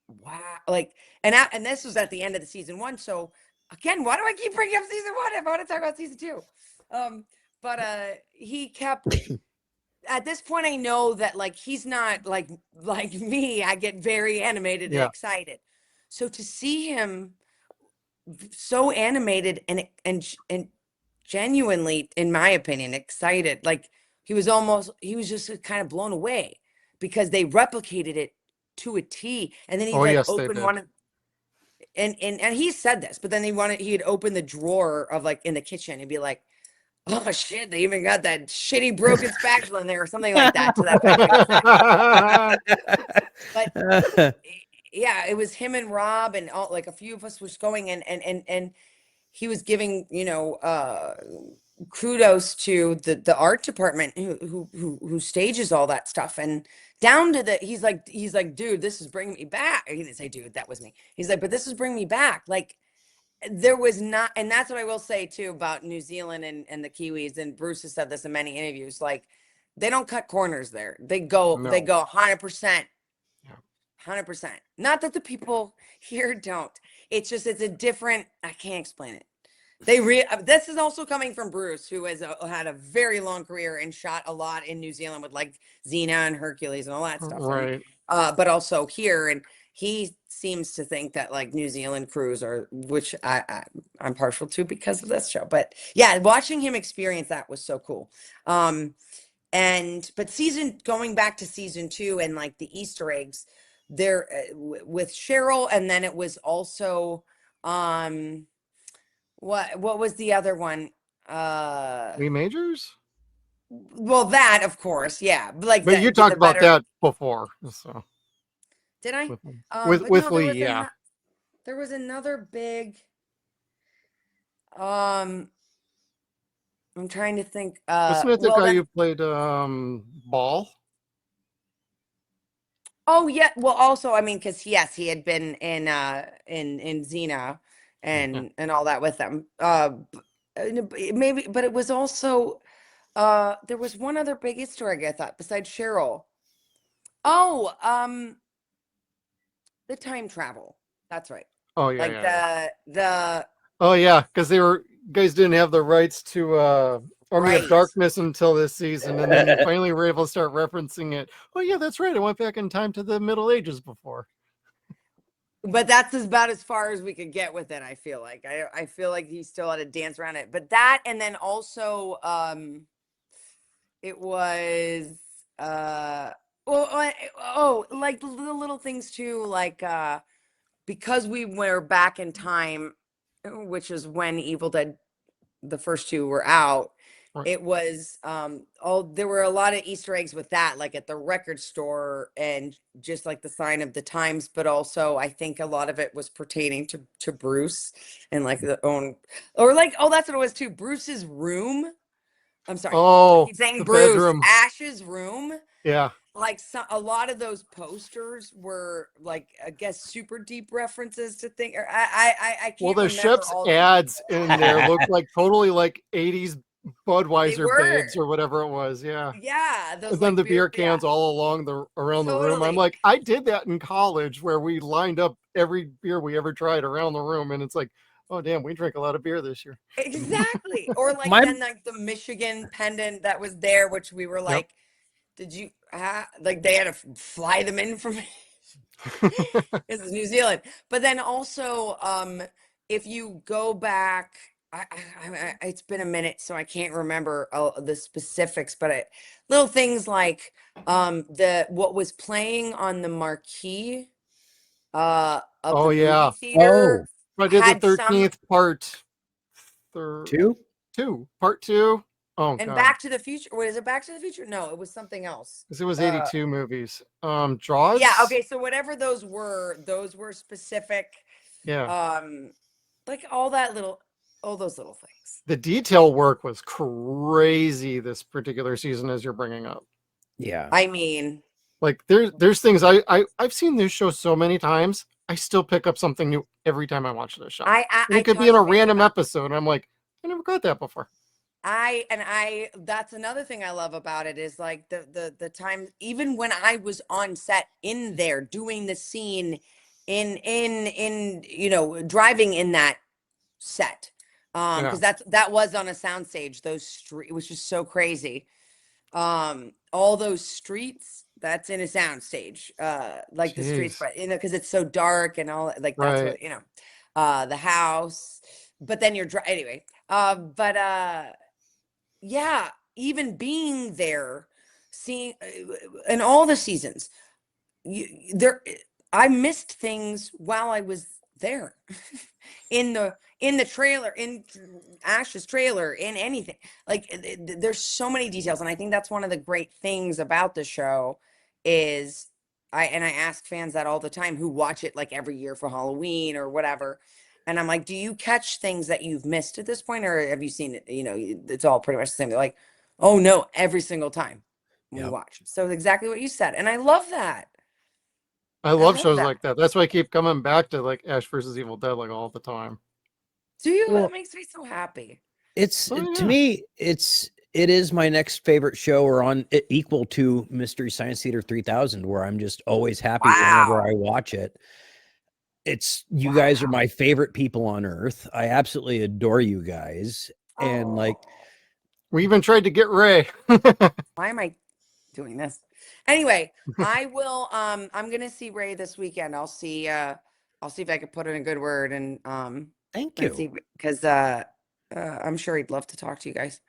wow, like, and this was at the end of the season 1. So again, why do I keep bringing up season 1 if I want to talk about season 2? But he kept, at this point, I know that like, he's not like me. I get very animated and excited. So to see him so animated and genuinely, in my opinion, excited, like he was just kind of blown away because they replicated it to a T. And then he opened one, and he said this, but then he'd open the drawer of like in the kitchen and be like, oh shit, they even got that shitty broken spatula in there or something like that, to that effect. But yeah, it was him and Rob and all, like a few of us was going, and he was giving, you know, kudos to the art department who stages all that stuff, and down to he's like, dude, this is bringing me back. He didn't say dude, that was me. He's like, but this is bringing me back. Like, there was not, and that's what I will say too about New Zealand and the Kiwis, and Bruce has said this in many interviews, like they don't cut corners there. They go 100%. 100%. Not that the people here don't. It's just, it's a different, I can't explain it. This is also coming from Bruce, who has had a very long career and shot a lot in New Zealand with like Xena and Hercules and all that stuff. Right. But also here, and he seems to think that like New Zealand crews are, which I'm partial to because of this show. But yeah, watching him experience that was so cool. But going back to season 2 and like the Easter eggs there with Cheryl, and then it was also what was the other one? Lee Majors? Well, that of course, yeah. But you talked about that before, so. Did I? With Lee, yeah. There was another big. I'm trying to think. Wasn't it the guy you played Ball? Oh yeah. Well, also, I mean, because yes, he had been in Xena and all that with them. Maybe, but it was also there was one other big Easter egg, I thought, besides Cheryl. Oh, the time travel. That's right. Oh yeah. Like the. Oh yeah, because guys didn't have the rights to Army of Darkness until this season, and then they finally were able to start referencing it. Oh yeah, that's right. I went back in time to the Middle Ages before. But that's about as far as we could get with it. I feel like I feel like he still had to dance around it. But that, and then also it was like the little things too, like because we were back in time, which is when Evil Dead, the first two were out. Right. It was there were a lot of Easter eggs with that, like at the record store and just like the sign of the times, but also I think a lot of it was pertaining to Bruce and like that's what it was too. Bruce's room. I'm sorry. Oh, He's saying the Bruce. bedroom. Ash's room. Yeah. Like a lot of those posters were like, I guess, super deep references to things. Or I can't. Well, the remember ship's all ads in there look like totally like 80s Budweiser were. babes or whatever it was. Yeah. Yeah. Those, And then like, the beer cans all along around the room. I'm Totally. like, I did that in college where we lined up every beer we ever tried around the room, and it's like, oh damn, we drank a lot of beer this year. Exactly. Or like then like the Michigan pendant that was there, which we were like, did you like they had to fly them in from this is New Zealand. But then also if you go back, it's been a minute, so I can't remember the specifics, but little things like what was playing on the marquee of the movie theater. Friday the had 13th part part two. Oh, and God. Back to the Future. What is it? Back to the Future? No, it was something else. Because it was 82 movies. Jaws. Yeah. Okay. So whatever those were specific. Yeah. Like all those little things. The detail work was crazy this particular season, as you're bringing up. Yeah. I mean, like there's things I've seen this show so many times. I still pick up something new every time I watch this show. It could be in a random episode, and I'm like, I never got that before. That's another thing I love about it is like the time, even when I was on set in there doing the scene in driving in that set, because that was on a soundstage, those streets, which is so crazy. All those streets, that's in a soundstage, like the streets, but because it's so dark and all, like that's what the house, but then you're anyway, yeah, even being there, seeing in all the seasons, I missed things while I was there in the trailer, in Ash's trailer, in anything. Like there's so many details, and I think that's one of the great things about the show is I ask fans that all the time who watch it like every year for Halloween or whatever. And I'm like, do you catch things that you've missed at this point? Or have you seen it? It's all pretty much the same. They're like, oh no, every single time we watch. So exactly what you said. And I love that. I love shows like that. That's why I keep coming back to like Ash versus Evil Dead like all the time. Do you? Well, it makes me so happy. To me, it is my next favorite show, or on equal to Mystery Science Theater 3000, where I'm just always happy whenever I watch it. You guys are my favorite people on earth. I absolutely adore you guys. And like, we even tried to get Ray. Why am I doing this? Anyway, I will, I'm going to see Ray this weekend. I'll see if I can put in a good word and, thank you. Because, I'm sure he'd love to talk to you guys.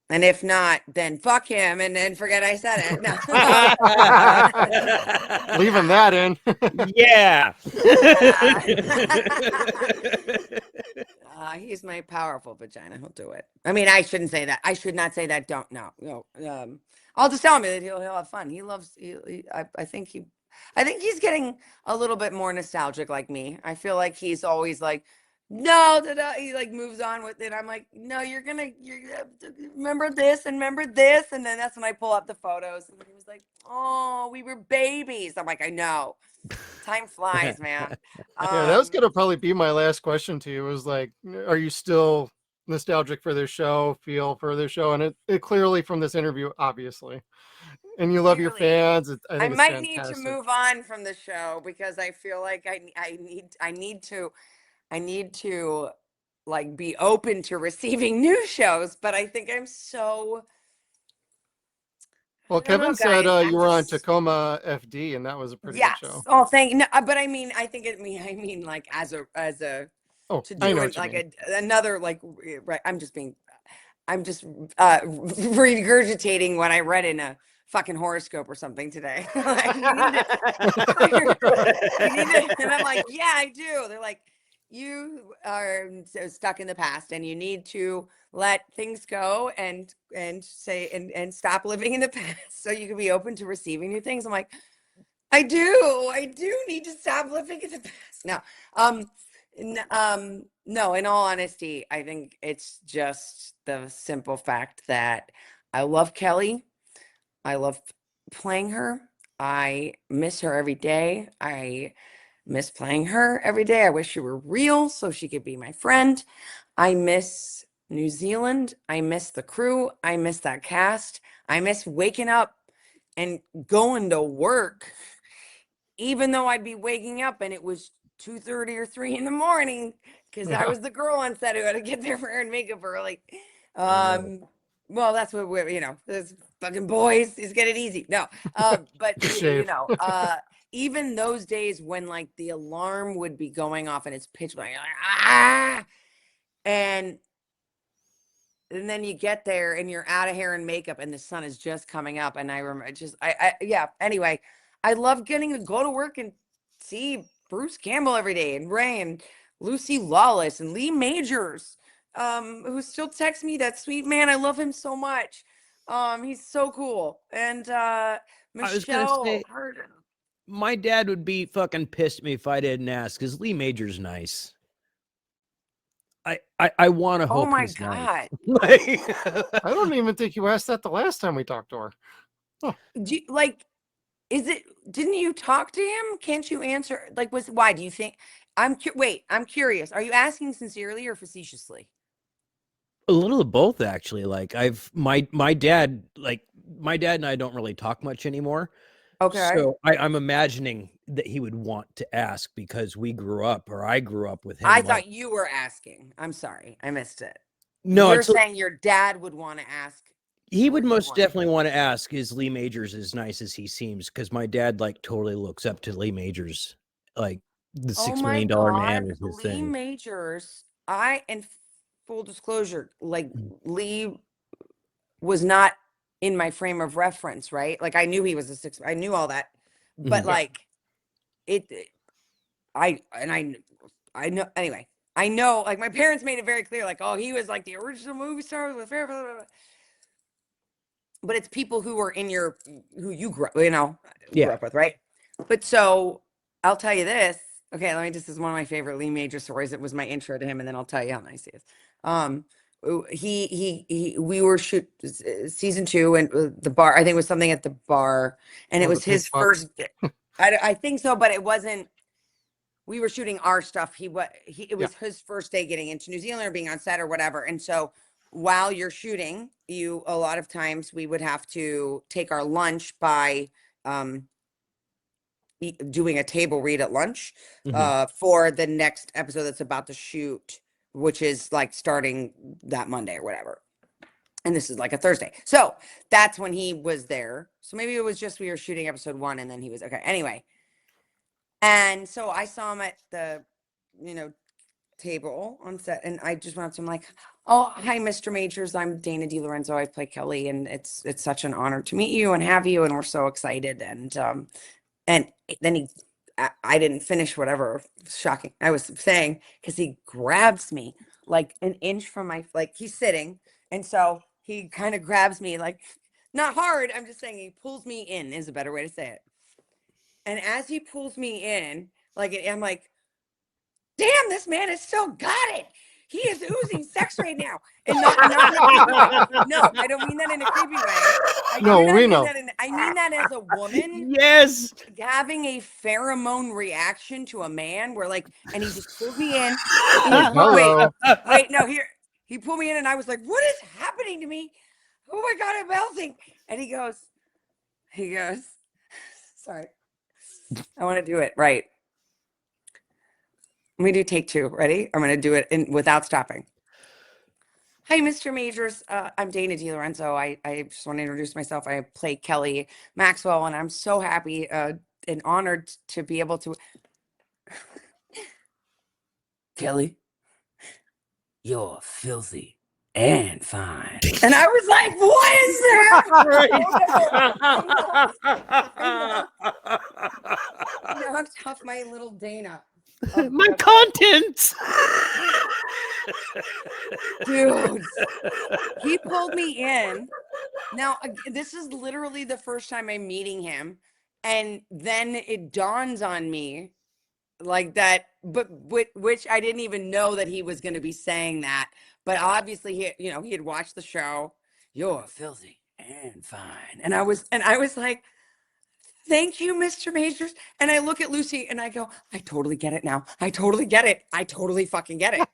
And if not, then fuck him and then forget I said it. No. Leaving that in. Yeah. He's my powerful vagina. He'll do it. I mean, I shouldn't say that. I should not say that. Don't. No. I'll just tell him that he'll have fun. He loves. I think he's getting a little bit more nostalgic like me. I feel like he's always like, no, he like moves on with it. I'm like, no, you're gonna remember this and remember this, and then that's when I pull up the photos, and he was like, oh, we were babies. I'm like, I know, time flies, man. Yeah, that was gonna probably be my last question to you. Was like, are you still nostalgic for this show? Feel for this show? And it clearly from this interview, obviously. And you love your fans. I might need to move on from the show because I feel like I need to like be open to receiving new shows, but I think I'm so. Well, Kevin said you were on Tacoma FD, and that was a pretty good show. Oh, thank you. No, but I mean, I think I mean like as a to do it like another like right. I'm just regurgitating what I read in fucking horoscope or something today. Like, you need to, and I'm like, yeah, I do. They're like, you are so stuck in the past and you need to let things go and say and stop living in the past so you can be open to receiving new things. I'm like, I do need to stop living in the past. No, no, in all honesty, I think it's just the simple fact that I love Kelly. I love playing her. I miss her every day. I miss playing her every day. I wish she were real so she could be my friend. I miss New Zealand. I miss the crew. I miss that cast. I miss waking up and going to work, even though I'd be waking up and it was 2:30 or 3 in the morning because I was the girl on set who had to get there for hair and makeup early. Well, that's what we're, those fucking boys is get it easy. No, but even those days when like the alarm would be going off and it's pitch black, and then you get there and you're out of hair and makeup and the sun is just coming up. And I remember anyway, I love getting to go to work and see Bruce Campbell every day and Ray and Lucy Lawless and Lee Majors, who still texts me, that sweet man. I love him so much. He's so cool. And Michelle, my dad would be fucking pissed at me if I didn't ask, because Lee Major's nice. I want to hope. Oh my he's God. Nice. I don't even think you asked that the last time we talked to her. Huh. Didn't you talk to him? Can't you answer? Like, why do you think? I'm curious. Are you asking sincerely or facetiously? A little of both, actually. Like my dad and I don't really talk much anymore. Okay. So I'm imagining that he would want to ask because I grew up with him. I thought you were asking. I'm sorry. I missed it. No, you're saying your dad would want to ask. He would most definitely want to ask, is Lee Majors as nice as he seems? Because my dad like totally looks up to Lee Majors. Like the $6 million man is his thing. Lee Majors, in full disclosure, like Lee was not in my frame of reference, right? Like I knew he was I knew all that, but like I know, anyway, I know, like my parents made it very clear, like, oh, he was like the original movie star with blah, blah, blah. But it's people who were who you grew up with, right? But so I'll tell you this. Okay, this is one of my favorite Lee Major stories. It was my intro to him, and then I'll tell you how nice he is. We were shoot season 2 and the bar, I think it was something at the bar, and it was his first. I think so, but it wasn't. We were shooting our stuff. It was his first day getting into New Zealand or being on set or whatever. And so while you're shooting, a lot of times we would have to take our lunch by doing a table read at lunch for the next episode that's about to shoot, which is like starting that Monday or whatever. And this is like a Thursday. So that's when he was there. So maybe it was just we were shooting episode 1 and then he was okay. Anyway. And so I saw him at the, table on set, and I just went up to him like, oh, hi, Mr. Majors. I'm Dana DeLorenzo. I play Kelly, and it's such an honor to meet you and have you, and we're so excited. And then I didn't finish whatever shocking I was saying, because he grabs me like an inch from he's sitting, and so he kind of grabs me, like, not hard. I'm just saying he pulls me in is a better way to say it. And as he pulls me in, I'm like, damn, this man has still got it. He is oozing sex right now. And not in a creepy way. No, I don't mean that in a creepy way. We know. I mean that as a woman. Yes. Having a pheromone reaction to a man where and he just pulled me in. Wait, no, here. He pulled me in and I was like, what is happening to me? Oh my God, I'm melting. And he goes, sorry. I want to do it right. Let me do take 2. Ready? I'm going to do it without stopping. Hi, Mr. Majors. I'm Dana DeLorenzo. I just want to introduce myself. I play Kelly Maxwell, and I'm so happy and honored to be able to. Kelly, you're filthy. and fine. And I was like, what is that? I knocked off my little Dana. My contents. Dude, he pulled me in. Now, this is literally the first time I'm meeting him. And then it dawns on me like that, but which I didn't even know that he was going to be saying that. But obviously, he had watched the show. You're filthy and fine. And I was like, thank you, Mr. Majors. And I look at Lucy and I go, I totally get it now. I totally get it. I totally fucking get it.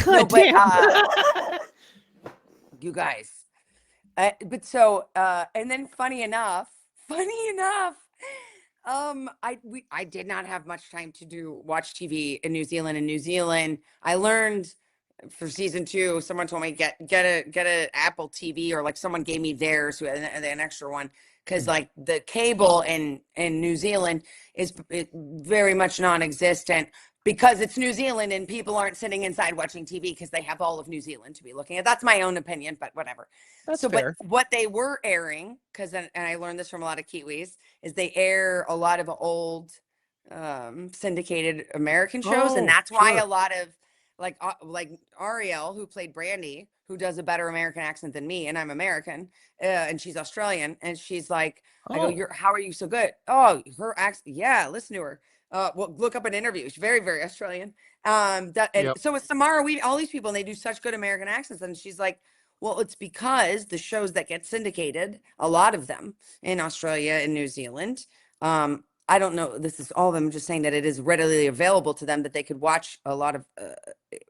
No, but you guys. But so and then funny enough, I did not have much time to watch TV in New Zealand. In New Zealand, I learned for season 2, someone told me get a Apple TV, or like someone gave me theirs, an extra one, because like the cable in New Zealand is very much non-existent, because it's New Zealand and people aren't sitting inside watching TV because they have all of New Zealand to be looking at. That's my own opinion, but whatever. That's fair. But what they were airing, and I learned this from a lot of Kiwis, is they air a lot of old syndicated American shows, and that's why a lot of like Ariel, who played Brandy, who does a better American accent than me, and I'm American, and she's Australian, and she's like, I go, how are you so good? Oh, her accent, yeah, listen to her. Well, look up an interview. She's very, very Australian. So with Samara, all these people, and they do such good American accents, and she's like, well, it's because the shows that get syndicated, a lot of them in Australia and New Zealand, I don't know, this is all of them, just saying that it is readily available to them, that they could watch a lot of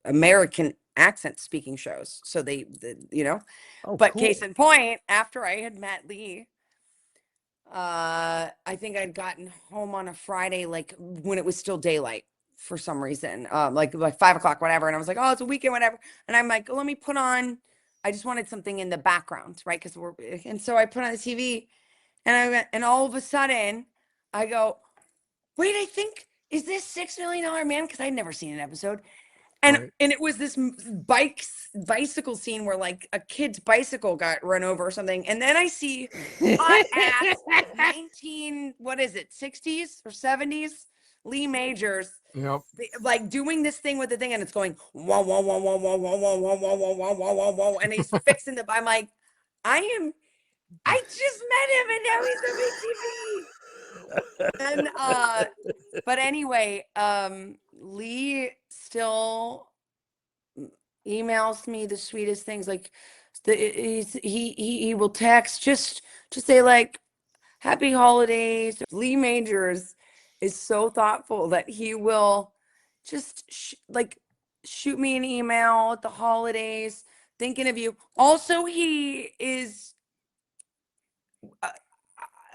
American accent speaking shows. So but cool. Case in point, after I had met Lee, I think I'd gotten home on a Friday, like when it was still daylight for some reason, like 5 o'clock, whatever. And I was like, oh, it's a weekend, whatever. And I'm like, let me put on, I just wanted something in the background, right? And so I put on the TV, and all of a sudden I go, wait, I think, is this $6 Million Man? Because I'd never seen an episode. And it was this bicycle scene where like a kid's bicycle got run over or something. And then I see hot ass 60s or 70s Lee Majors, like doing this thing with the thing, and it's going whoa, whoa, whoa, whoa, whoa, whoa, whoa, whoa, whoa, whoa, whoa, whoa, whoa, whoa, and he's fixing the. I'm like, I just met him, and now he's on my TV. And but anyway, Lee still emails me the sweetest things. Like he will text just to say like happy holidays. Lee Majors is so thoughtful that he will just shoot me an email at the holidays, thinking of you. Also, he is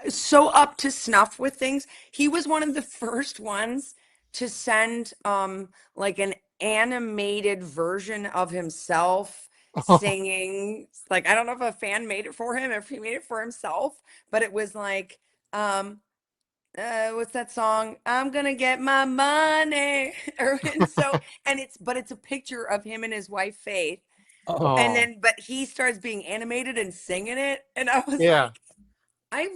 so up to snuff with things. He was one of the first ones to send like an animated version of himself singing. Like, I don't know if a fan made it for him, if he made it for himself, but it was like what's that song? I'm gonna get my money. But it's a picture of him and his wife Faith. And then but he starts being animated and singing it, and I was like,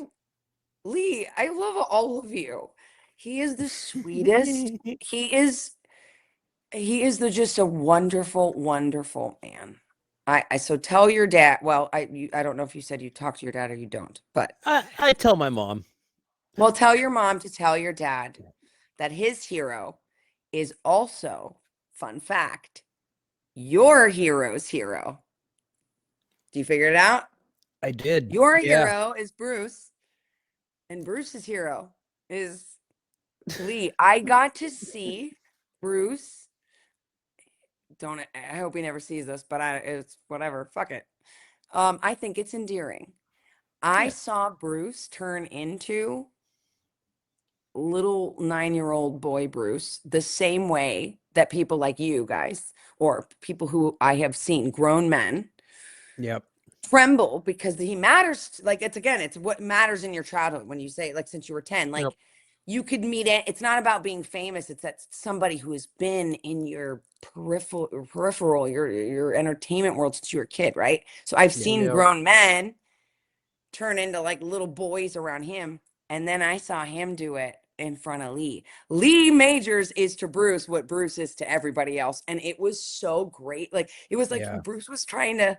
Lee, I love all of you. He is the sweetest. He is just a wonderful, wonderful man. So tell your dad. Well, I don't know if you said you talk to your dad or you don't, but I tell my mom. Well, tell your mom to tell your dad that his hero is also, fun fact, your hero's hero. Do you figure it out? I did. Your hero is Bruce, and Bruce's hero is Lee. I got to see Bruce. I hope he never sees this, but it's whatever. Fuck it. I think it's endearing. I saw Bruce turn into little 9-year-old boy Bruce the same way that people like you guys, or people who I have seen, grown men, tremble because he matters. Like, it's what matters in your childhood when you say, like, since you were 10, like you could meet it. It's not about being famous. It's that somebody who has been in your peripheral, your entertainment world since you were a kid, right? So I've seen Yeah. grown men turn into like little boys around him, and then I saw him do it in front of Lee. Lee Majors is to Bruce what Bruce is to everybody else, and it was so great. Like it was like Yeah. Bruce was trying to.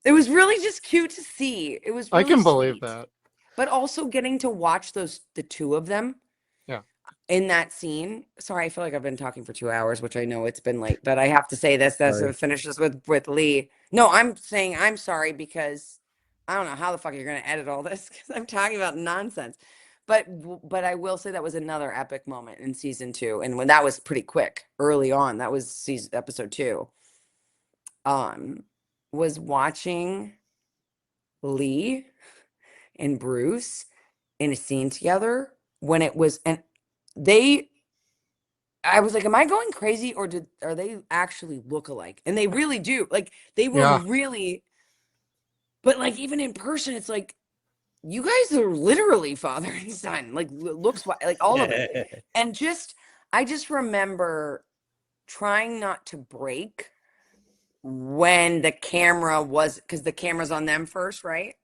It was really just cute to see. It was. I Really can believe sweet. that. But also getting to watch the two of them. Yeah. In that scene. Sorry, I feel like I've been talking for 2 hours, which I know it's been late, but I have to say this. That's to finish this with Lee. No, I'm saying I'm sorry because I don't know how the fuck you're gonna edit all this because I'm talking about nonsense. But I will say that was another epic moment in season 2, and when that was pretty quick early on. That was episode 2. Was watching Lee and Bruce in a scene together when it was, and I was like, am I going crazy or are they actually look alike? And they really do. Like they were really, but like even in person, it's like, you guys are literally father and son, like looks like all of it. And I just remember trying not to break when the camera was, because the camera's on them first, right?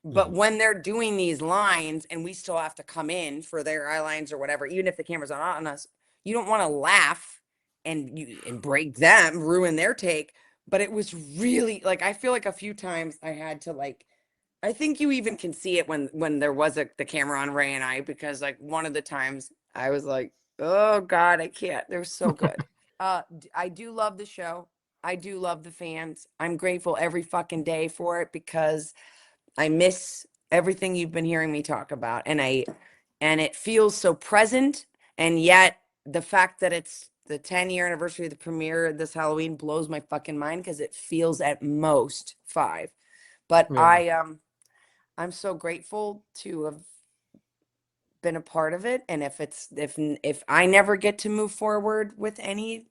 But when they're doing these lines and we still have to come in for their eye lines or whatever, even if the camera's on us, you don't want to laugh and break them, ruin their take. But it was really like, I feel like a few times I had to like, I think you even can see it when there was the camera on Ray and I, because like one of the times I was like, oh God, I can't. They're so good. I do love the show. I do love the fans. I'm grateful every fucking day for it because I miss everything you've been hearing me talk about. And it feels so present. And yet the fact that it's the 10-year anniversary of the premiere this Halloween blows my fucking mind because it feels at most 5. But Yeah. I'm so grateful to have been a part of it. And if I never get to move forward with any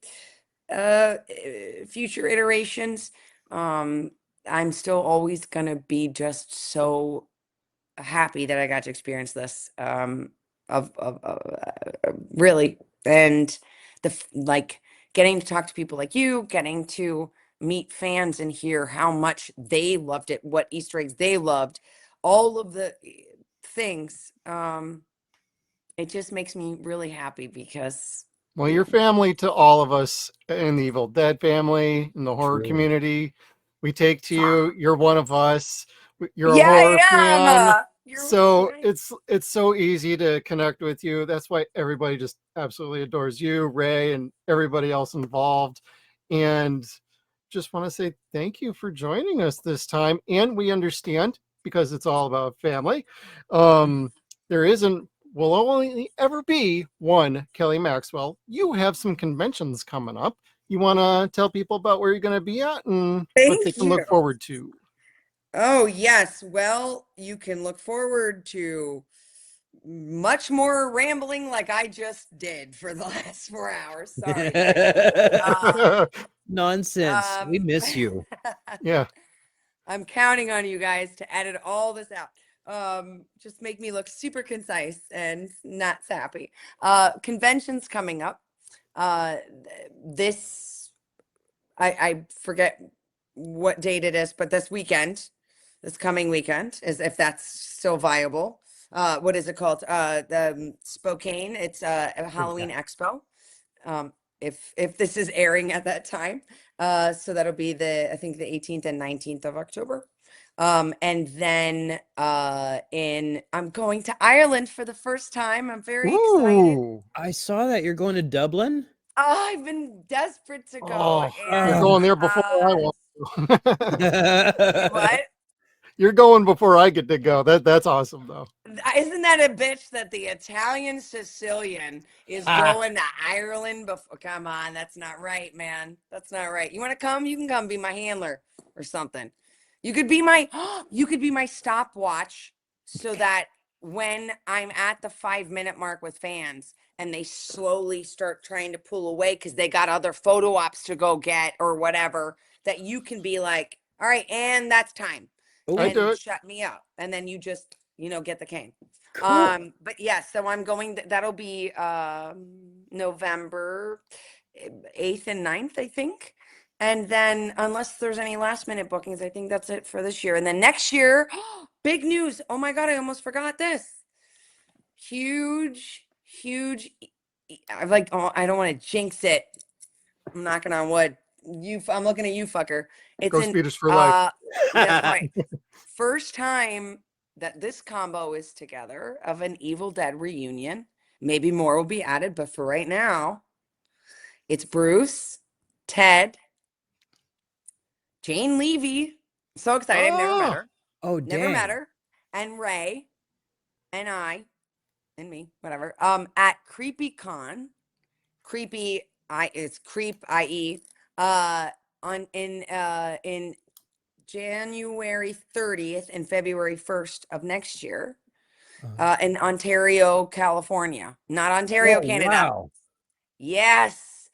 future iterations, I'm still always gonna be just so happy that I got to experience this. Really, and like getting to talk to people like you, getting to meet fans and hear how much they loved it, what Easter eggs they loved, all of the things. It just makes me really happy because. Well, you're family to all of us in the Evil Dead family, in the horror True. community. We take to you. You're one of us. You're a Yeah, horror I am. fan. You're So right. it's so easy to connect with you. That's why everybody just absolutely adores you, Ray, and everybody else involved. And just want to say thank you for joining us this time. And we understand because it's all about family. There will only ever be one Kelly Maxwell. You have some conventions coming up. You want to tell people about where you're going to be at and what they Thank can you. look forward to? Oh, yes. Well, you can look forward to much more rambling like I just did for the last 4 hours. Sorry. Nonsense. We miss you. Yeah. I'm counting on you guys to edit all this out. Just make me look super concise and not sappy. Conventions coming up. This I forget what date it is, but this coming weekend, is if that's still viable. What is it called? The Spokane. It's a Halloween Expo. If this is airing at that time. So that'll be I think the 18th and 19th of October. And then I'm going to Ireland for the first time. I'm very excited. I saw that you're going to Dublin. Oh, I've been desperate to go. Oh, And, you're going there before I want to. What? You're going before I get to go. That's awesome, though. Isn't that a bitch that the Italian Sicilian is going to Ireland before? Come on, that's not right, man. That's not right. You want to come? You can come be my handler or something. You could be my stopwatch so that when I'm at the 5-minute mark with fans and they slowly start trying to pull away because they got other photo ops to go get or whatever, that you can be like, all right, and that's time. And shut me up. And then you just, get the cane. Cool. But yes, so I'm going, that'll be November. 8th and 9th, I think. And then unless there's any last minute bookings, I think that's it for this year. And then next year, big news. Oh my God, I almost forgot this. Huge. I'm like, oh, I don't want to jinx it. I'm knocking on wood. I'm looking at you, fucker. It's Ghost Speeders for life. That's right. First time that this combo is together of an Evil Dead reunion. Maybe more will be added, but for right now, it's Bruce, Ted, Jane Levy. So excited. I've never met her. Oh, never dang. met her. And Ray and I and me, whatever. At CreepyCon. Creepy it's creep IE on in January 30th and February 1st of next year. In Ontario, California. Not Ontario, Canada. Wow. Yes.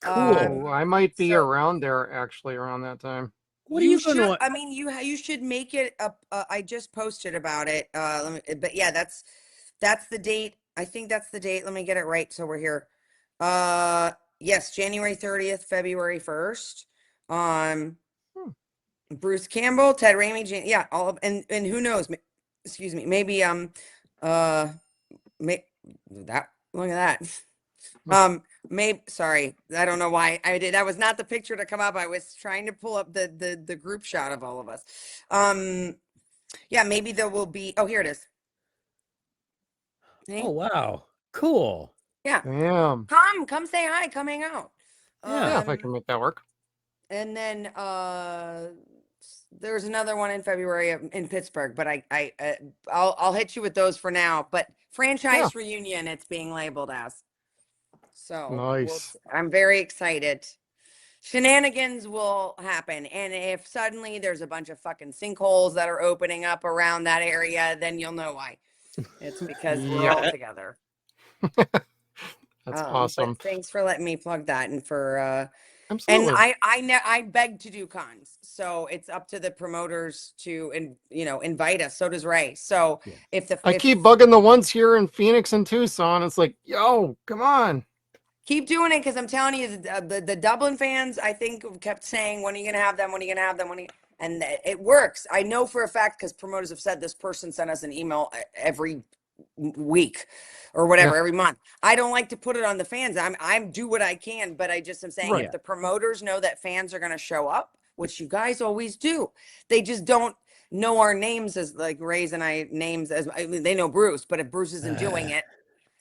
Cool. I might be around there actually around that time. What are you going to? I mean, you should make it up. I just posted about it. But yeah, that's the date. I think that's the date. Let me get it right so we're here. Yes, January 30th, February 1st. Bruce Campbell, Ted Raimi, yeah, all of, and who knows? Excuse me, maybe that look at that. Maybe sorry, I don't know why I did. That was not the picture to come up. I was trying to pull up the group shot of all of us. Yeah, maybe there will be. Oh, here it is. Oh wow, cool. Yeah. Damn. Come say hi. Come hang out. Yeah, if I can make that work. And then there's another one in February in Pittsburgh, but I'll hit you with those for now. But franchise reunion, it's being labeled as. So nice. I'm very excited. Shenanigans will happen, and if suddenly there's a bunch of fucking sinkholes that are opening up around that area, then you'll know why. It's because we're all together. That's awesome. Thanks for letting me plug that, and for absolutely. And I beg to do cons, so it's up to the promoters to invite us. So does Ray. So if I keep bugging the ones here in Phoenix and Tucson, it's like, yo, come on. Keep doing it, because I'm telling you, the Dublin fans, I think, kept saying, when are you going to have them? When are you going to have them? And it works. I know for a fact, because promoters have said this person sent us an email every week or whatever, every month. I don't like to put it on the fans. I'm do what I can, but I just am saying, if the promoters know that fans are going to show up, which you guys always do, they just don't know our names as like Ray's and I names as they know Bruce, but if Bruce isn't doing it,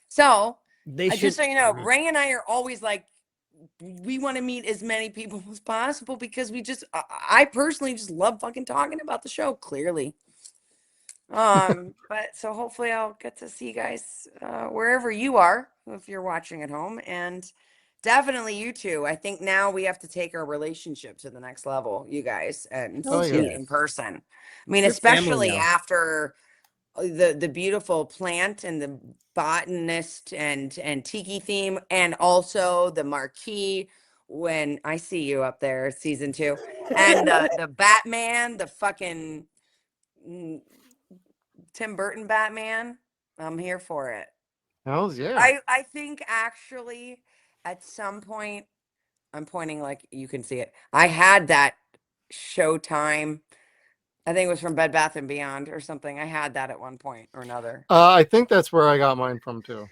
so. Just so you know, Ray and I are always like, we want to meet as many people as possible, because I personally just love fucking talking about the show, clearly. But so hopefully I'll get to see you guys wherever you are, if you're watching at home, and definitely you two. I think now we have to take our relationship to the next level, you guys, and meet in person. I mean, especially after the beautiful plant and the botanist and tiki theme, and also the marquee when I see you up there, season 2, and the Batman, the fucking Tim Burton Batman. I'm here for it. Hells yeah. I think actually at some point, I'm pointing like you can see it, I had that Showtime, I think it was from Bed Bath & Beyond or something. I had that at one point or another. I think that's where I got mine from too.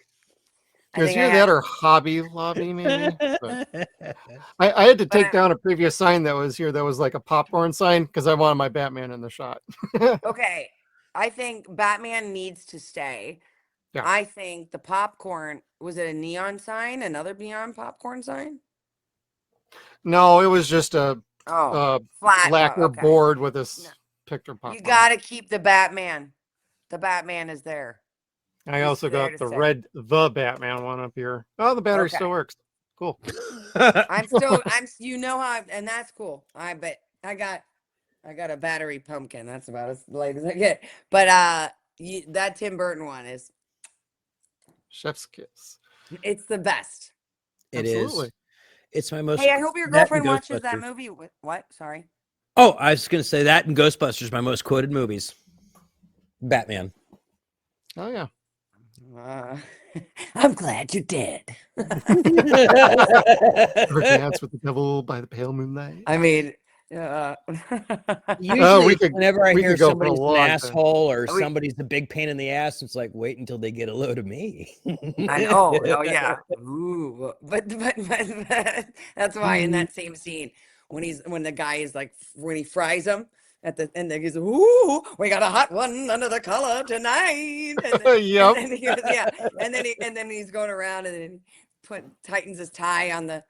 Because either that or Hobby Lobby, maybe. I had to take down a previous sign that was here that was like a popcorn sign, because I wanted my Batman in the shot. Okay. I think Batman needs to stay. Yeah. I think the popcorn, was it a neon sign? Another neon popcorn sign? No, it was just a flat lacquer board with this picture pop. You got to keep the Batman. The Batman is there. I also got the red Batman one up here. Oh, the battery still works. Cool. You know how, and that's cool. I got a battery pumpkin. That's about as late as I get. But that Tim Burton one is chef's kiss. It's the best. It is. It's my most. Hey, I hope your girlfriend watches that movie. What? Sorry. Oh, I was going to say that, and Ghostbusters, my most quoted movies. Batman. Oh yeah. I'm glad you're dead. Or Dance with the Devil by the Pale Moonlight. I mean, Usually, whenever I hear go for a somebody's an long time. asshole or somebody's a big pain in the ass, it's like, wait until they get a load of me. I know. Oh yeah. Ooh, but that's why in that same scene when the guy is like when he fries him at the end, he's ooh, we got a hot one under the collar tonight. And then, Yep. and then he goes, yeah, and then he's going around and then tightens his tie on the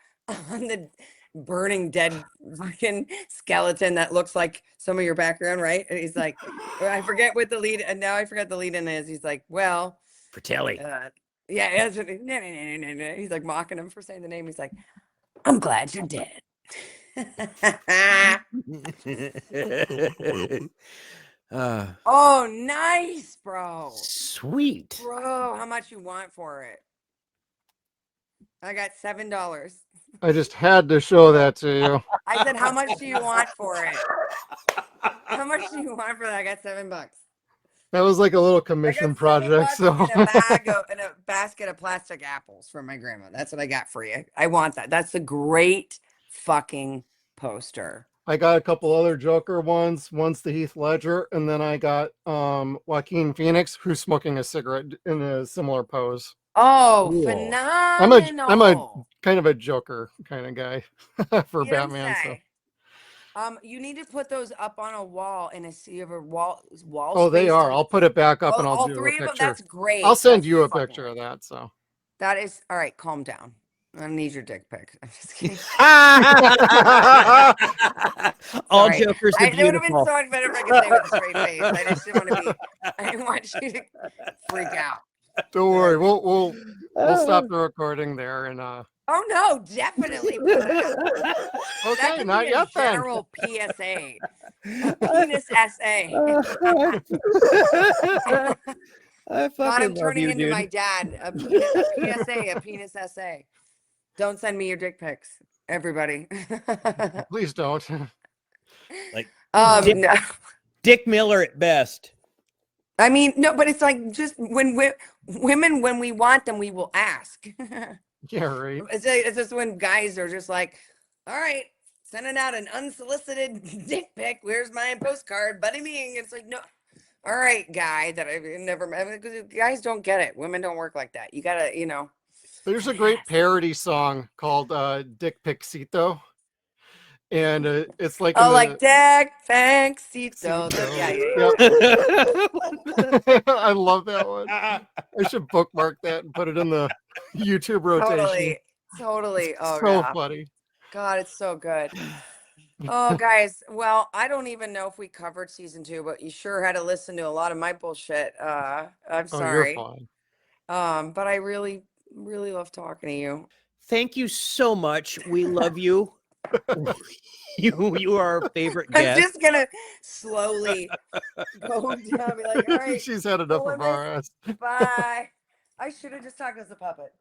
burning dead fucking skeleton that looks like some of your background, right? And he's like, I forget what the lead, and now I forgot the lead in is. He's like, well, Fratelli. Yeah, he's like mocking him for saying the name. He's like, I'm glad you're dead. Oh, nice, bro. Sweet. Bro, how much you want for it? I got $7. I just had to show that to you. I said, how much do you want for it? How much do you want for that? I got $7. That was like a little commission project. So in a basket of plastic apples for my grandma. That's what I got for you. I want that. That's a great fucking poster. I got a couple other Joker ones. One's the Heath Ledger, and then I got Joaquin Phoenix, who's smoking a cigarette in a similar pose. Oh, cool. Phenomenal! I'm a kind of a Joker kind of guy for Batman. So. You need to put those up on a wall in a sea of a wall. Oh, they are. I'll put it back up and I'll do a picture. Of them, that's great. I'll send you a picture of that. So that is all right. Calm down. I don't need your dick pic. I'm just kidding. All Jokers are beautiful. It would have been so much better if I could say with a straight face. I just didn't want to be. I didn't want you to freak out. Don't worry. We'll stop the recording there and Oh no, definitely. Okay, not yet then. General PSA. Penis SA. I fucking I'm turning into dude. my dad. A PSA, a penis SA. Don't send me your dick pics, everybody. Please don't. Like no. Dick Miller at best. I mean, no, but it's like just when women, when we want them, we will ask. Yeah, right. It's just when guys are just like, all right, sending out an unsolicited dick pic. Where's my postcard? Buddy me. It's like, no. All right, guy that I've never met. Because guys don't get it. Women don't work like that. You got to, There's a great parody song called Dick Pixito. And it's like like Dick Pixito. Yeah. I love that one. I should bookmark that and put it in the YouTube rotation. Totally. Oh, so funny. God, it's so good. Oh, guys. Well, I don't even know if we covered season 2, but you sure had to listen to a lot of my bullshit. I'm sorry. You're fine. But I really, really love talking to you. Thank you so much. We love you. You are our favorite guest. I'm just gonna slowly go down. Be like, all right. She's had enough of our ass. Bye. I should have just talked as a puppet.